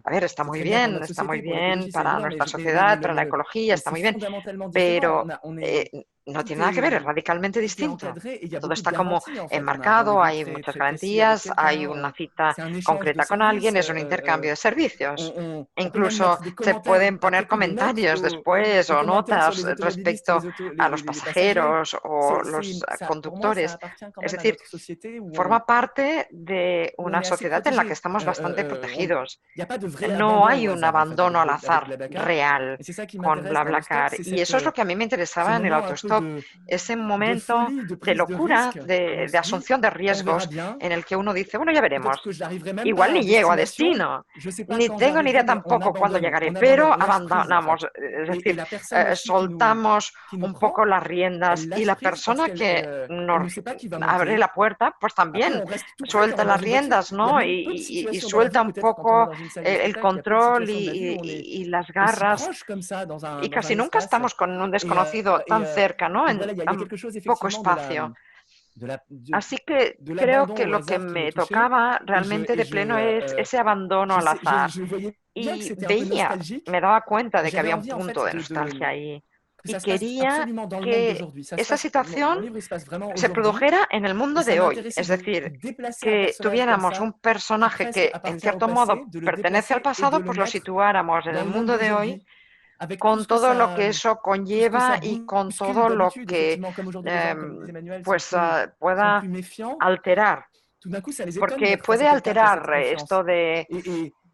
A ver, está c'est muy très bien pour bien, notre está muy société, pour bien l'écologie, c'est para évident, nuestra sociedad, para la ecología, está c'est muy bien, fondamentalement différent. pero On est, no tiene nada que ver, es radicalmente tout est distinto. encadré et il y a Todo beaucoup de está como garanties en fait. On a un enmarcado, rendez-vous hay très, muchas très précis avec garantías, hay una quelqu'un. cita C'est un échange de concreta con alguien, services. es un intercambio de servicios. On peut même Incluso mettre des se commentaires pueden après poner coup, des notes comentarios después des o commentaires sur notas les automobilistes et respecto a los les passagers. pasajeros o los Ça, pour moi, ça conductores. appartient quand Es même à decir, notre société forma parte de où on una est assez sociedad en la que protégé. estamos bastante Il protegidos. n'y a pas de vrai No abandon hay au un hasard en fait abandono al avec azar Blablacar. real Et c'est ça qui con m'intéresse dans le stop, BlaBlaCar. c'est Y eso es lo que a mí me ce interesaba en el moment un peu autostop, ese de momento folie, de de prise de locura, risque, où on de se dit, asunción de on verra riesgos, bien. en el que uno dice, bueno, ya veremos. Peut-être que je n'arriverai même Igual pas à ni llego a destination. destino, Je sais pas ni quand tengo ni idea j'arriverai, mais on tampoco cuándo abandonne, llegaré, on pero abandonne, on lâche prise en fait. abandonamos, es Et decir, la personne aussi soltamos qui nous un prend, poco las riendas elle y lâche la prise parce persona que qu'elle ne nos sait pas qui va abre monter. la puerta, pues Après, también on reste tout près quand on suelta est dans las une voiture. riendas, Il y a ¿no? même peu de Y situations dans la suelta vie, un peut-être quand on est poco dans une salle de el spectacle, il y a peu de control situations de la vie où on est y las aussi garras. proche comme ça dans Y un casi nunca espace. estamos con un desconocido tan cerca, ¿no? Et En voilà, il y a tan quelque chose poco effectivement espacio. de Así que creo l'abandon que au lo que hasard qui me me touchait. tocaba Et realmente de pleno es ese abandono al azar. je voyais bien que Y c'était un peu veía, nostalgique. me daba cuenta de que J'avais había un envie en punto fait de nostalgia ahí. que Y ça se passe quería absolument dans le monde que d'aujourd'hui. Ça se esa passe, situación mon livre, il se passe vraiment se aujourd'hui. produjera en el mundo Et ça de hoy. m'intéressait Es de decir, déplacer un que personnage comme tuviéramos ça, un qui personaje presque que en appartient au cierto passé, modo de le pertenece al déplacer et de pasado, le pues lo mettre situáramos en dans el le monde mundo de hoy, d'aujourd'hui. Avec con todo lo que eso tout ce que ça conlleva y con bouscule todo lo d'habitude, que effectivement, comme aujourd'hui les gens, comme disait Emmanuel, pues sont pueda plus méfiants. alterar. Tout d'un coup, ça les étonne Porque d'être face puede à quelqu'un qui a cette alterar confiance. esto de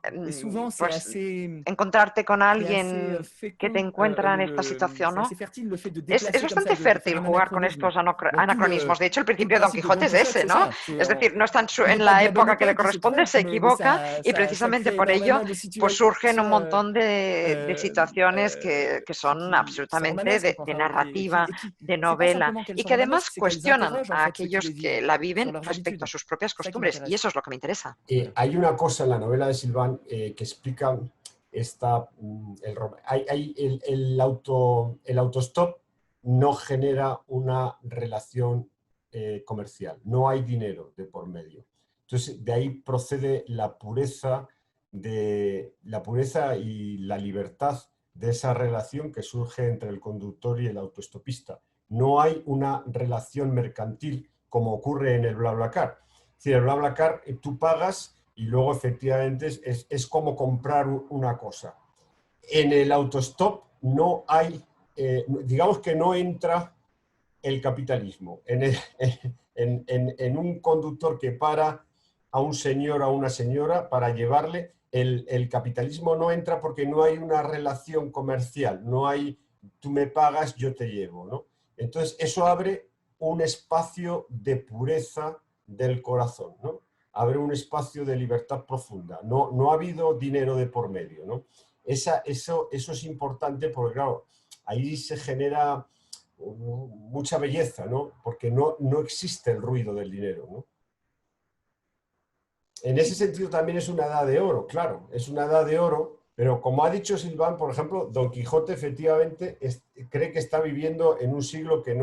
Et souvent, c'est pues assez encontrarte con alguien que te fécond, encuentra en esta situación, c'est ¿no? assez fertile le fait de Es déplacer comme ça, bastante de faire fértil un jugar con anachronisme. estos Bon, anacronismos. De hecho, el tout le principio de Don principe de Don Quijote es Quijote, ese, c'est ¿no? ça. Es decir, no está Il en n'est pas de la la bonne época que le école qui se corresponde, trompe, se mais equivoca y ça precisamente crée por ello énormément de pues situations surgen un montón de situaciones que son qui sont absolutamente romanesques, de enfin, narrativa, qui de c'est pas novela simplement qu'elles y sont que además romanesques, c'est qu'elles cuestionan interrogent en a fait ceux qui aquellos les que vivent la sur viven leurs respecto a habitudes. sus propias C'est ça qui costumbres y m'intéresse. eso es lo que me interesa. Hay una cosa en la novela de Silván que explica el autostop no genera una relación comercial, no hay dinero de por medio. Entonces, de ahí procede la pureza y la libertad de esa relación que surge entre el conductor y el autoestopista. No hay una relación mercantil como ocurre en el BlaBlaCar. Es decir, el BlaBlaCar tú pagas y luego efectivamente es como comprar una cosa. En el autostop no hay, digamos que no entra el capitalismo. En un conductor que para a un señor o a una señora para llevarle, el capitalismo no entra porque no hay una relación comercial, no hay tú me pagas, yo te llevo, ¿no? Entonces eso abre un espacio de pureza del corazón, ¿no? Abre un espacio de libertad profunda. No ha habido dinero de por medio, ¿no? Eso es importante porque, claro, ahí se genera mucha belleza, ¿no? Porque no existe el ruido del dinero, ¿no? En ese sentido también es una edad de oro, claro, es una edad de oro, pero como ha dicho Silván, por ejemplo, Don Quijote efectivamente cree que está viviendo en un siglo que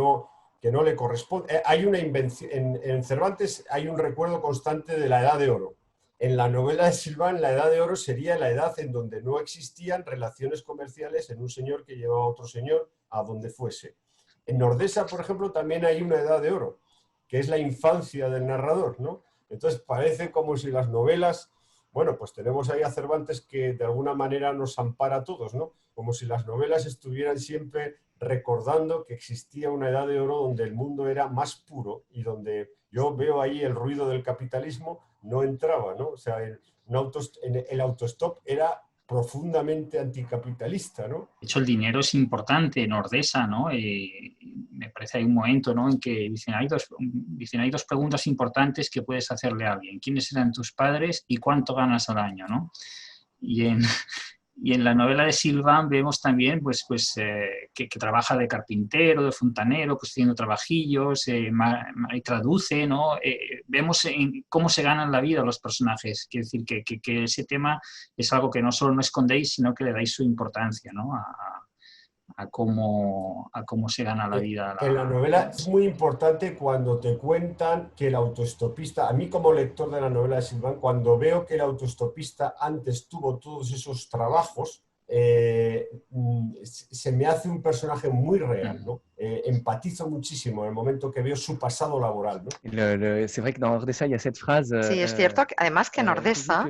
que no le corresponde. Hay una invención, en Cervantes hay un recuerdo constante de la Edad de Oro. En la novela de Silván, la Edad de Oro sería la edad en donde no existían relaciones comerciales en un señor que llevaba a otro señor a donde fuese. En Ordesa, por ejemplo, también hay una Edad de Oro, que es la infancia del narrador, ¿no? Entonces parece como si las novelas, bueno, pues tenemos ahí a Cervantes que de alguna manera nos ampara a todos, ¿no? Como si las novelas estuvieran siempre recordando que existía una Edad de Oro donde el mundo era más puro y donde yo veo ahí el ruido del capitalismo no entraba, ¿no? O sea, el autostop era profundamente anticapitalista, ¿no? De hecho, el dinero es importante en Ordesa, ¿no? Me parece hay un momento, ¿no?, en que dicen hay dos preguntas importantes que puedes hacerle a alguien. ¿Quiénes eran tus padres y cuánto ganas al año, ¿no? Y en la novela de Silván vemos también que trabaja de carpintero, de fontanero, pues haciendo trabajillos, y traduce, ¿no? Vemos cómo se ganan la vida los personajes. Quiere decir que ese tema es algo que no solo no escondéis, sino que le dais su importancia, ¿no? A cómo se gana la vida. En la novela es muy importante cuando te cuentan que el autoestopista, a mí como lector de la novela de Silván, cuando veo que el autoestopista antes tuvo todos esos trabajos, se me hace un personaje muy real, ¿no? Empatizo muchísimo en el momento que veo su pasado laboral, ¿no? C'est vrai que dans Ordesa, il y a cette phrase. Sí, es cierto, además que en Ordesa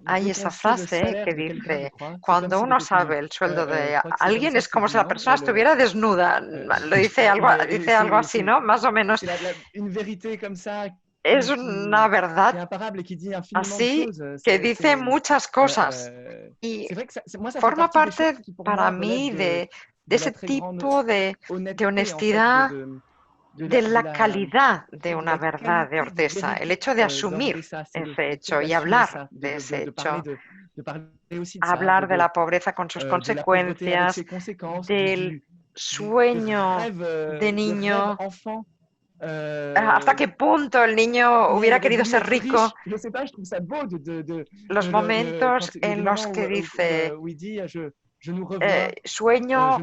hay esa frase que dice, cuando uno sabe el sueldo de alguien es como si la persona estuviera desnuda. Lo dice algo así, ¿no? Más o menos. Es una verdad así que dice muchas cosas y forma parte para mí de ese tipo de honestidad, de la calidad de una verdad de Ordesa, el hecho de asumir ese hecho y hablar de ese hecho, hablar de la pobreza con sus consecuencias, del sueño de niño. ¿Hasta qué punto el niño hubiera querido ser rico? Los momentos en los que dice sueño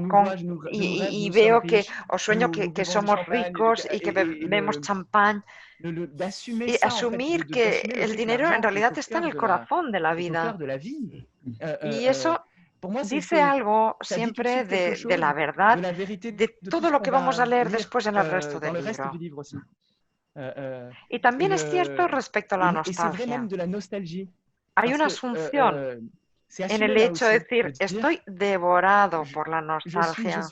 y veo que, o sueño que somos ricos y que bebemos champán. Y asumir que el dinero en realidad está en el corazón de la vida. Y eso dice algo siempre de la verdad, de todo lo que vamos a leer después en el resto del libro. Y también es cierto respecto a la nostalgia. Hay una asunción en el hecho de decir, estoy devorado por la nostalgia.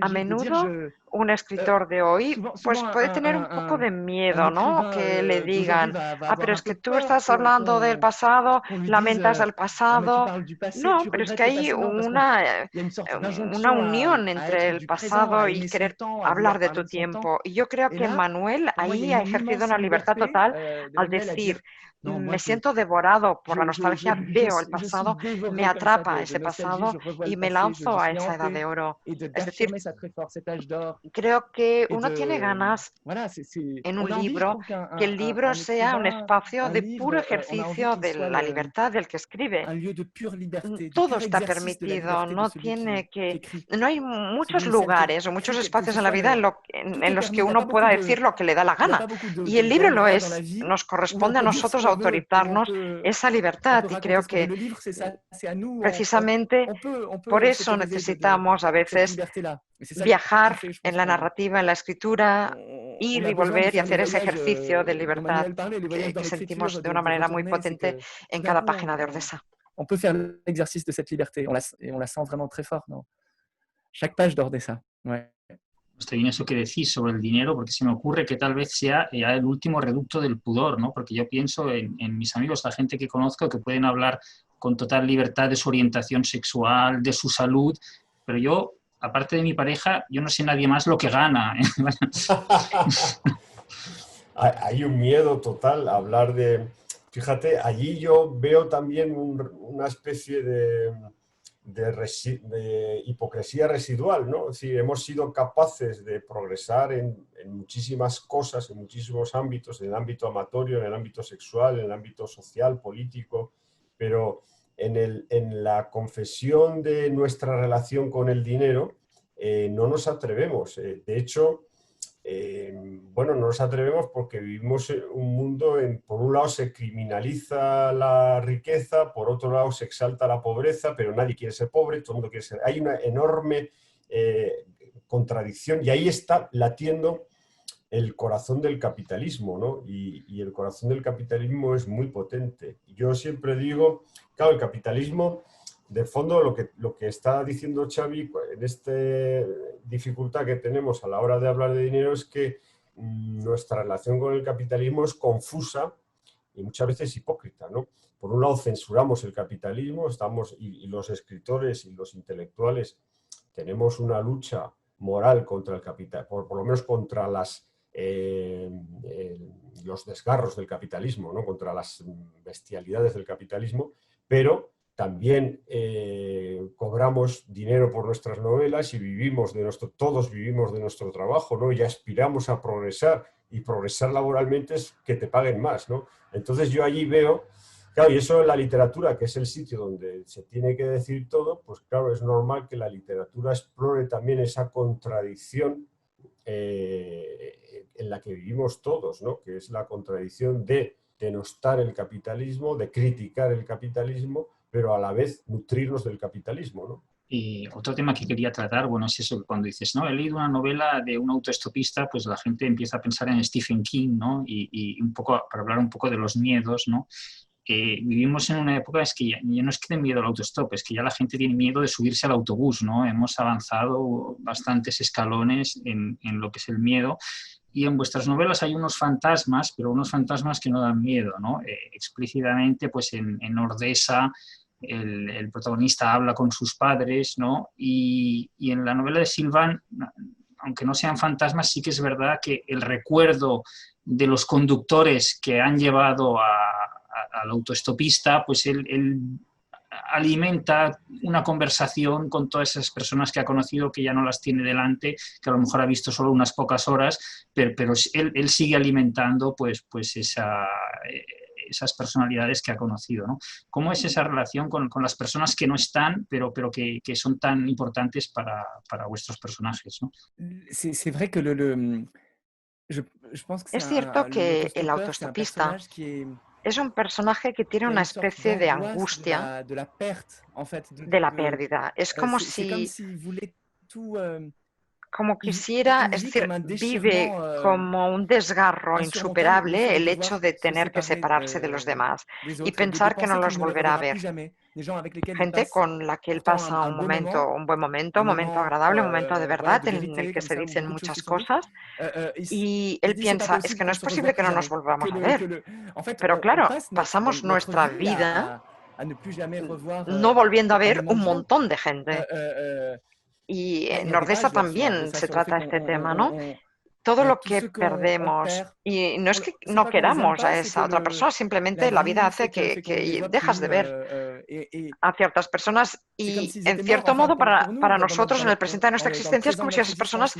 A menudo un escritor de hoy pues puede tener un poco de miedo, ¿no? Que le digan, pero es que tú estás hablando del pasado, lamentas el pasado. No, pero es que hay una unión entre el pasado y querer hablar de tu tiempo. Y yo creo que Manuel ahí ha ejercido una libertad total al decir, me siento devorado por la nostalgia, veo el pasado, me atrapa ese pasado y me lanzo a esa edad de oro. Es decir, creo que uno tiene ganas en un libro, que el libro sea un espacio de puro ejercicio de la libertad del que escribe. Todo está permitido, no hay muchos lugares o muchos espacios en la vida en los que uno pueda decir lo que le da la gana. Y el libro lo es, nos corresponde a nosotros autorizarnos esa libertad y creo que precisamente por eso necesitamos a veces viajar en la narrativa, en la escritura, ir y volver y hacer ese ejercicio de libertad que sentimos de una manera muy potente en cada página de Ordesa. On peut faire l'exercice de cette liberté, on la sent vraiment très fort dans chaque page d'Ordesa. Ouais. Está bien eso que decís sobre el dinero, porque se me ocurre que tal vez sea ya el último reducto del pudor, ¿no? Porque yo pienso en mis amigos, la gente que conozco, que pueden hablar con total libertad de su orientación sexual, de su salud, pero yo, aparte de mi pareja, yo no sé nadie más lo que gana. Hay un miedo total a hablar de... Fíjate, allí yo veo también una especie de hipocresía residual, ¿no? Si hemos sido capaces de progresar en muchísimas cosas, en muchísimos ámbitos, en el ámbito amatorio, en el ámbito sexual, en el ámbito social, político, pero en la confesión de nuestra relación con el dinero no nos atrevemos. De hecho, bueno, no nos atrevemos porque vivimos en un mundo por un lado se criminaliza la riqueza, por otro lado se exalta la pobreza, pero nadie quiere ser pobre, todo el mundo quiere ser... Hay una enorme contradicción y ahí está latiendo el corazón del capitalismo, ¿no? Y el corazón del capitalismo es muy potente. Yo siempre digo, claro, el capitalismo, de fondo, lo que está diciendo Xavi en esta dificultad que tenemos a la hora de hablar de dinero es que nuestra relación con el capitalismo es confusa y muchas veces hipócrita, ¿no? Por un lado censuramos el capitalismo, y los escritores y los intelectuales tenemos una lucha moral contra el capital, por lo menos contra los desgarros del capitalismo, ¿no? Contra las bestialidades del capitalismo, pero también cobramos dinero por nuestras novelas y todos vivimos de nuestro trabajo, ¿no? Y aspiramos a progresar, y progresar laboralmente es que te paguen más, ¿no? Entonces yo allí veo, claro, y eso en la literatura, que es el sitio donde se tiene que decir todo, pues claro, es normal que la literatura explore también esa contradicción en la que vivimos todos, ¿no? Que es la contradicción de denostar el capitalismo, de criticar el capitalismo, pero a la vez nutrirnos del capitalismo, ¿no? Y otro tema que quería tratar, bueno, es eso que cuando dices, no, he leído una novela de un autoestopista, pues la gente empieza a pensar en Stephen King, ¿no? Y un poco, para hablar un poco de los miedos, ¿no? Vivimos en una época es que ya no es que tenga miedo al autostop, es que ya la gente tiene miedo de subirse al autobús, ¿no? Hemos avanzado bastantes escalones en lo que es el miedo. Y en vuestras novelas hay unos fantasmas, pero unos fantasmas que no dan miedo, ¿no? Explícitamente, pues en Ordesa, el protagonista habla con sus padres, ¿no? Y en la novela de Silvan, aunque no sean fantasmas, sí que es verdad que el recuerdo de los conductores que han llevado al autoestopista, pues él alimenta una conversación con todas esas personas que ha conocido, que ya no las tiene delante, que a lo mejor ha visto solo unas pocas horas, pero él sigue alimentando pues esas personalidades que ha conocido, ¿no? ¿Cómo es esa relación con las personas que no están, pero que son tan importantes para vuestros personajes, ¿no? C'est vrai que je pense que Es cierto que el autoestopista es un personaje que tiene una especie de angustia de la pérdida. Es como si, como quisiera, es decir, vive como un desgarro insuperable el hecho de tener que separarse de los demás y pensar que no los volverá a ver. Gente con la que él pasa un buen momento, un momento agradable, un momento de verdad en el que se dicen muchas cosas y él piensa, es que no es posible que no nos volvamos a ver. Pero claro, pasamos nuestra vida no volviendo a ver un montón de gente. Y en Ordesa también se trata este tema, ¿no? Todo lo que perdemos, y no es que no queramos a esa otra persona, simplemente la vida hace que dejas de ver a ciertas personas y, en cierto modo, para nosotros en el presente de nuestra existencia es como si esas personas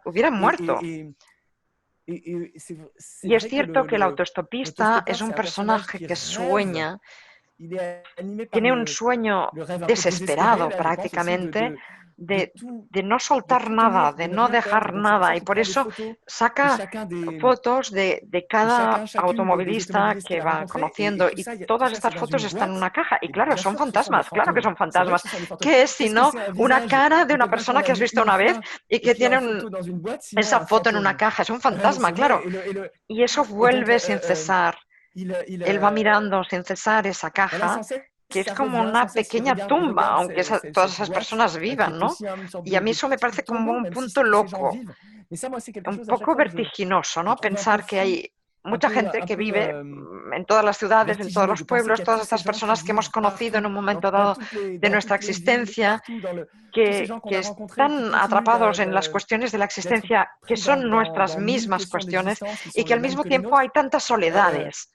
hubieran muerto. Y es cierto que el autoestopista es un personaje que sueña, tiene un sueño desesperado prácticamente de no soltar nada, de no dejar nada, y por eso saca fotos de cada automovilista que va conociendo, y todas estas fotos están en una caja, y claro, son fantasmas, claro que son fantasmas. ¿Qué es sino una cara de una persona que has visto una vez y que tiene esa foto en una caja? Es un fantasma, claro, y eso vuelve sin cesar. Él va mirando sin cesar esa caja, que es como una pequeña tumba, aunque todas esas personas vivan, ¿no? Y a mí eso me parece como un punto loco, un poco vertiginoso, ¿no? Pensar que hay mucha gente que vive en todas las ciudades, en todos los pueblos, todas estas personas que hemos conocido en un momento dado de nuestra existencia, que están atrapados en las cuestiones de la existencia, que son nuestras mismas cuestiones, y que al mismo tiempo hay tantas soledades.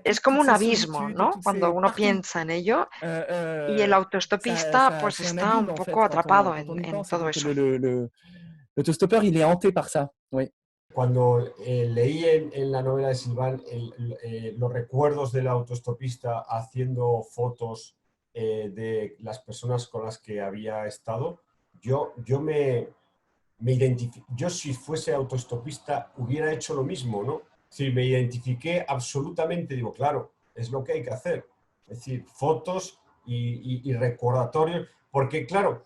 Es como un abismo, ¿no? Cuando uno piensa en ello, y el autoestopista pues está un poco atrapado en todo eso. L'autostopper, il est hanté par ça, oui. Cuando leí en la novela de Silvan los recuerdos del autoestopista haciendo fotos de las personas con las que había estado, yo me yo si fuese autoestopista hubiera hecho lo mismo, ¿no? Es decir, me identifiqué absolutamente, digo, claro, es lo que hay que hacer. Es decir, fotos y recordatorios, porque claro,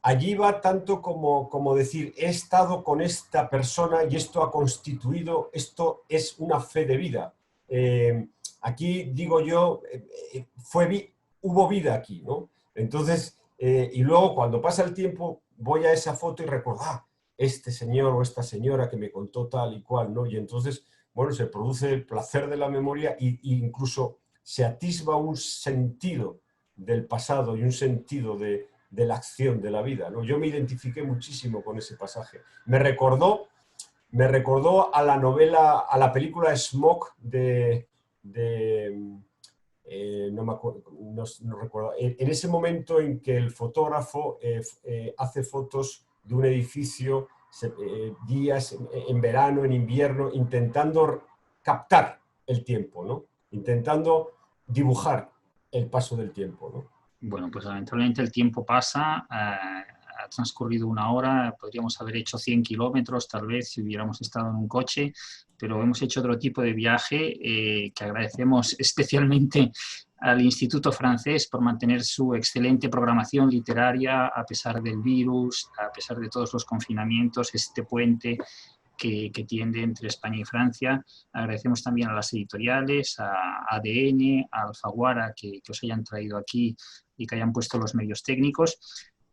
allí va tanto como decir, he estado con esta persona y esto ha constituido, esto es una fe de vida. Aquí, digo yo, hubo vida aquí, ¿no? Entonces, y luego cuando pasa el tiempo, voy a esa foto y recuerdo, este señor o esta señora que me contó tal y cual, ¿no? Y entonces, bueno, se produce el placer de la memoria e incluso se atisba un sentido del pasado y un sentido de la acción de la vida, ¿no? Yo me identifiqué muchísimo con ese pasaje. Me recordó a la novela, a la película Smoke no me acuerdo, no recuerdo. En ese momento en que el fotógrafo hace fotos de un edificio días en verano, en invierno, intentando captar el tiempo, ¿no? Intentando dibujar el paso del tiempo, ¿no? Bueno, pues lamentablemente el tiempo pasa, ha transcurrido 1 hora, podríamos haber hecho 100 kilómetros tal vez si hubiéramos estado en un coche, pero hemos hecho otro tipo de viaje que agradecemos especialmente al Instituto Francés por mantener su excelente programación literaria a pesar del virus, a pesar de todos los confinamientos, este puente que tiende entre España y Francia. Agradecemos también a las editoriales, a ADN, a Alfaguara, que os hayan traído aquí y que hayan puesto los medios técnicos.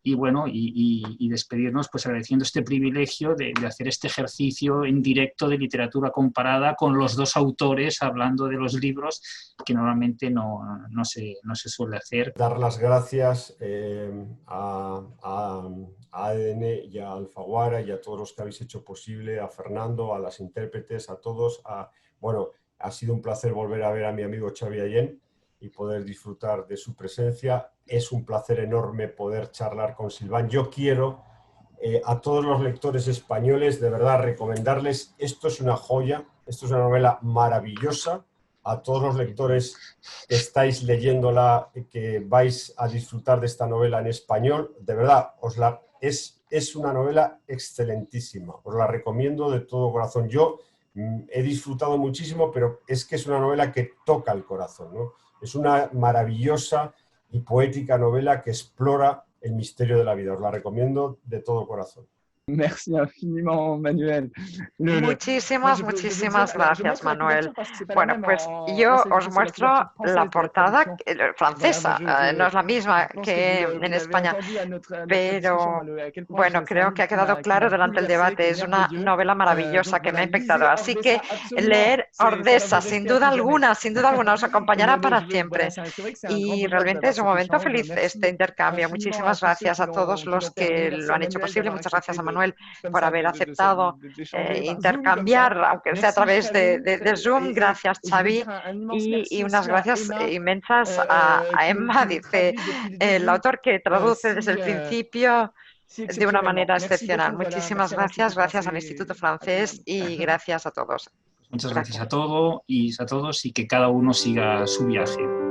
Y bueno, y despedirnos pues agradeciendo este privilegio de hacer este ejercicio en directo de literatura comparada con los dos autores hablando de los libros que normalmente no se suele hacer. Dar las gracias a ADN y a Alfaguara y a todos los que habéis hecho posible, a Fernando, a las intérpretes, a todos. Bueno, ha sido un placer volver a ver a mi amigo Xavi Allén y poder disfrutar de su presencia. Es un placer enorme poder charlar con Silván. Yo quiero a todos los lectores españoles de verdad recomendarles, esto es una joya, esto es una novela maravillosa. A todos los lectores que estáis leyéndola, que vais a disfrutar de esta novela en español, de verdad, es una novela excelentísima. Os la recomiendo de todo corazón. Yo he disfrutado muchísimo, pero es que es una novela que toca el corazón, ¿no? Es una maravillosa y poética novela que explora el misterio de la vida. Os la recomiendo de todo corazón. Merci infiniment, Manuel. Muchísimas gracias, Manuel. Bueno, pues yo os muestro la portada francesa. No es la misma que en España, pero bueno, creo que ha quedado claro durante el debate. Es una novela maravillosa que me ha impactado. Así que leer Ordesa, sin duda alguna, os acompañará para siempre. Y realmente es un momento feliz este intercambio. Muchísimas gracias a todos los que lo han hecho posible. Muchas gracias a Manuel por haber aceptado intercambiar, aunque sea a través de Zoom. Gracias, Xavi, y unas gracias inmensas a Emma, dice el autor, que traduce desde el principio de una manera excepcional. Muchísimas gracias al Instituto Francés y gracias a todos. Muchas gracias a todos y que cada uno siga su viaje.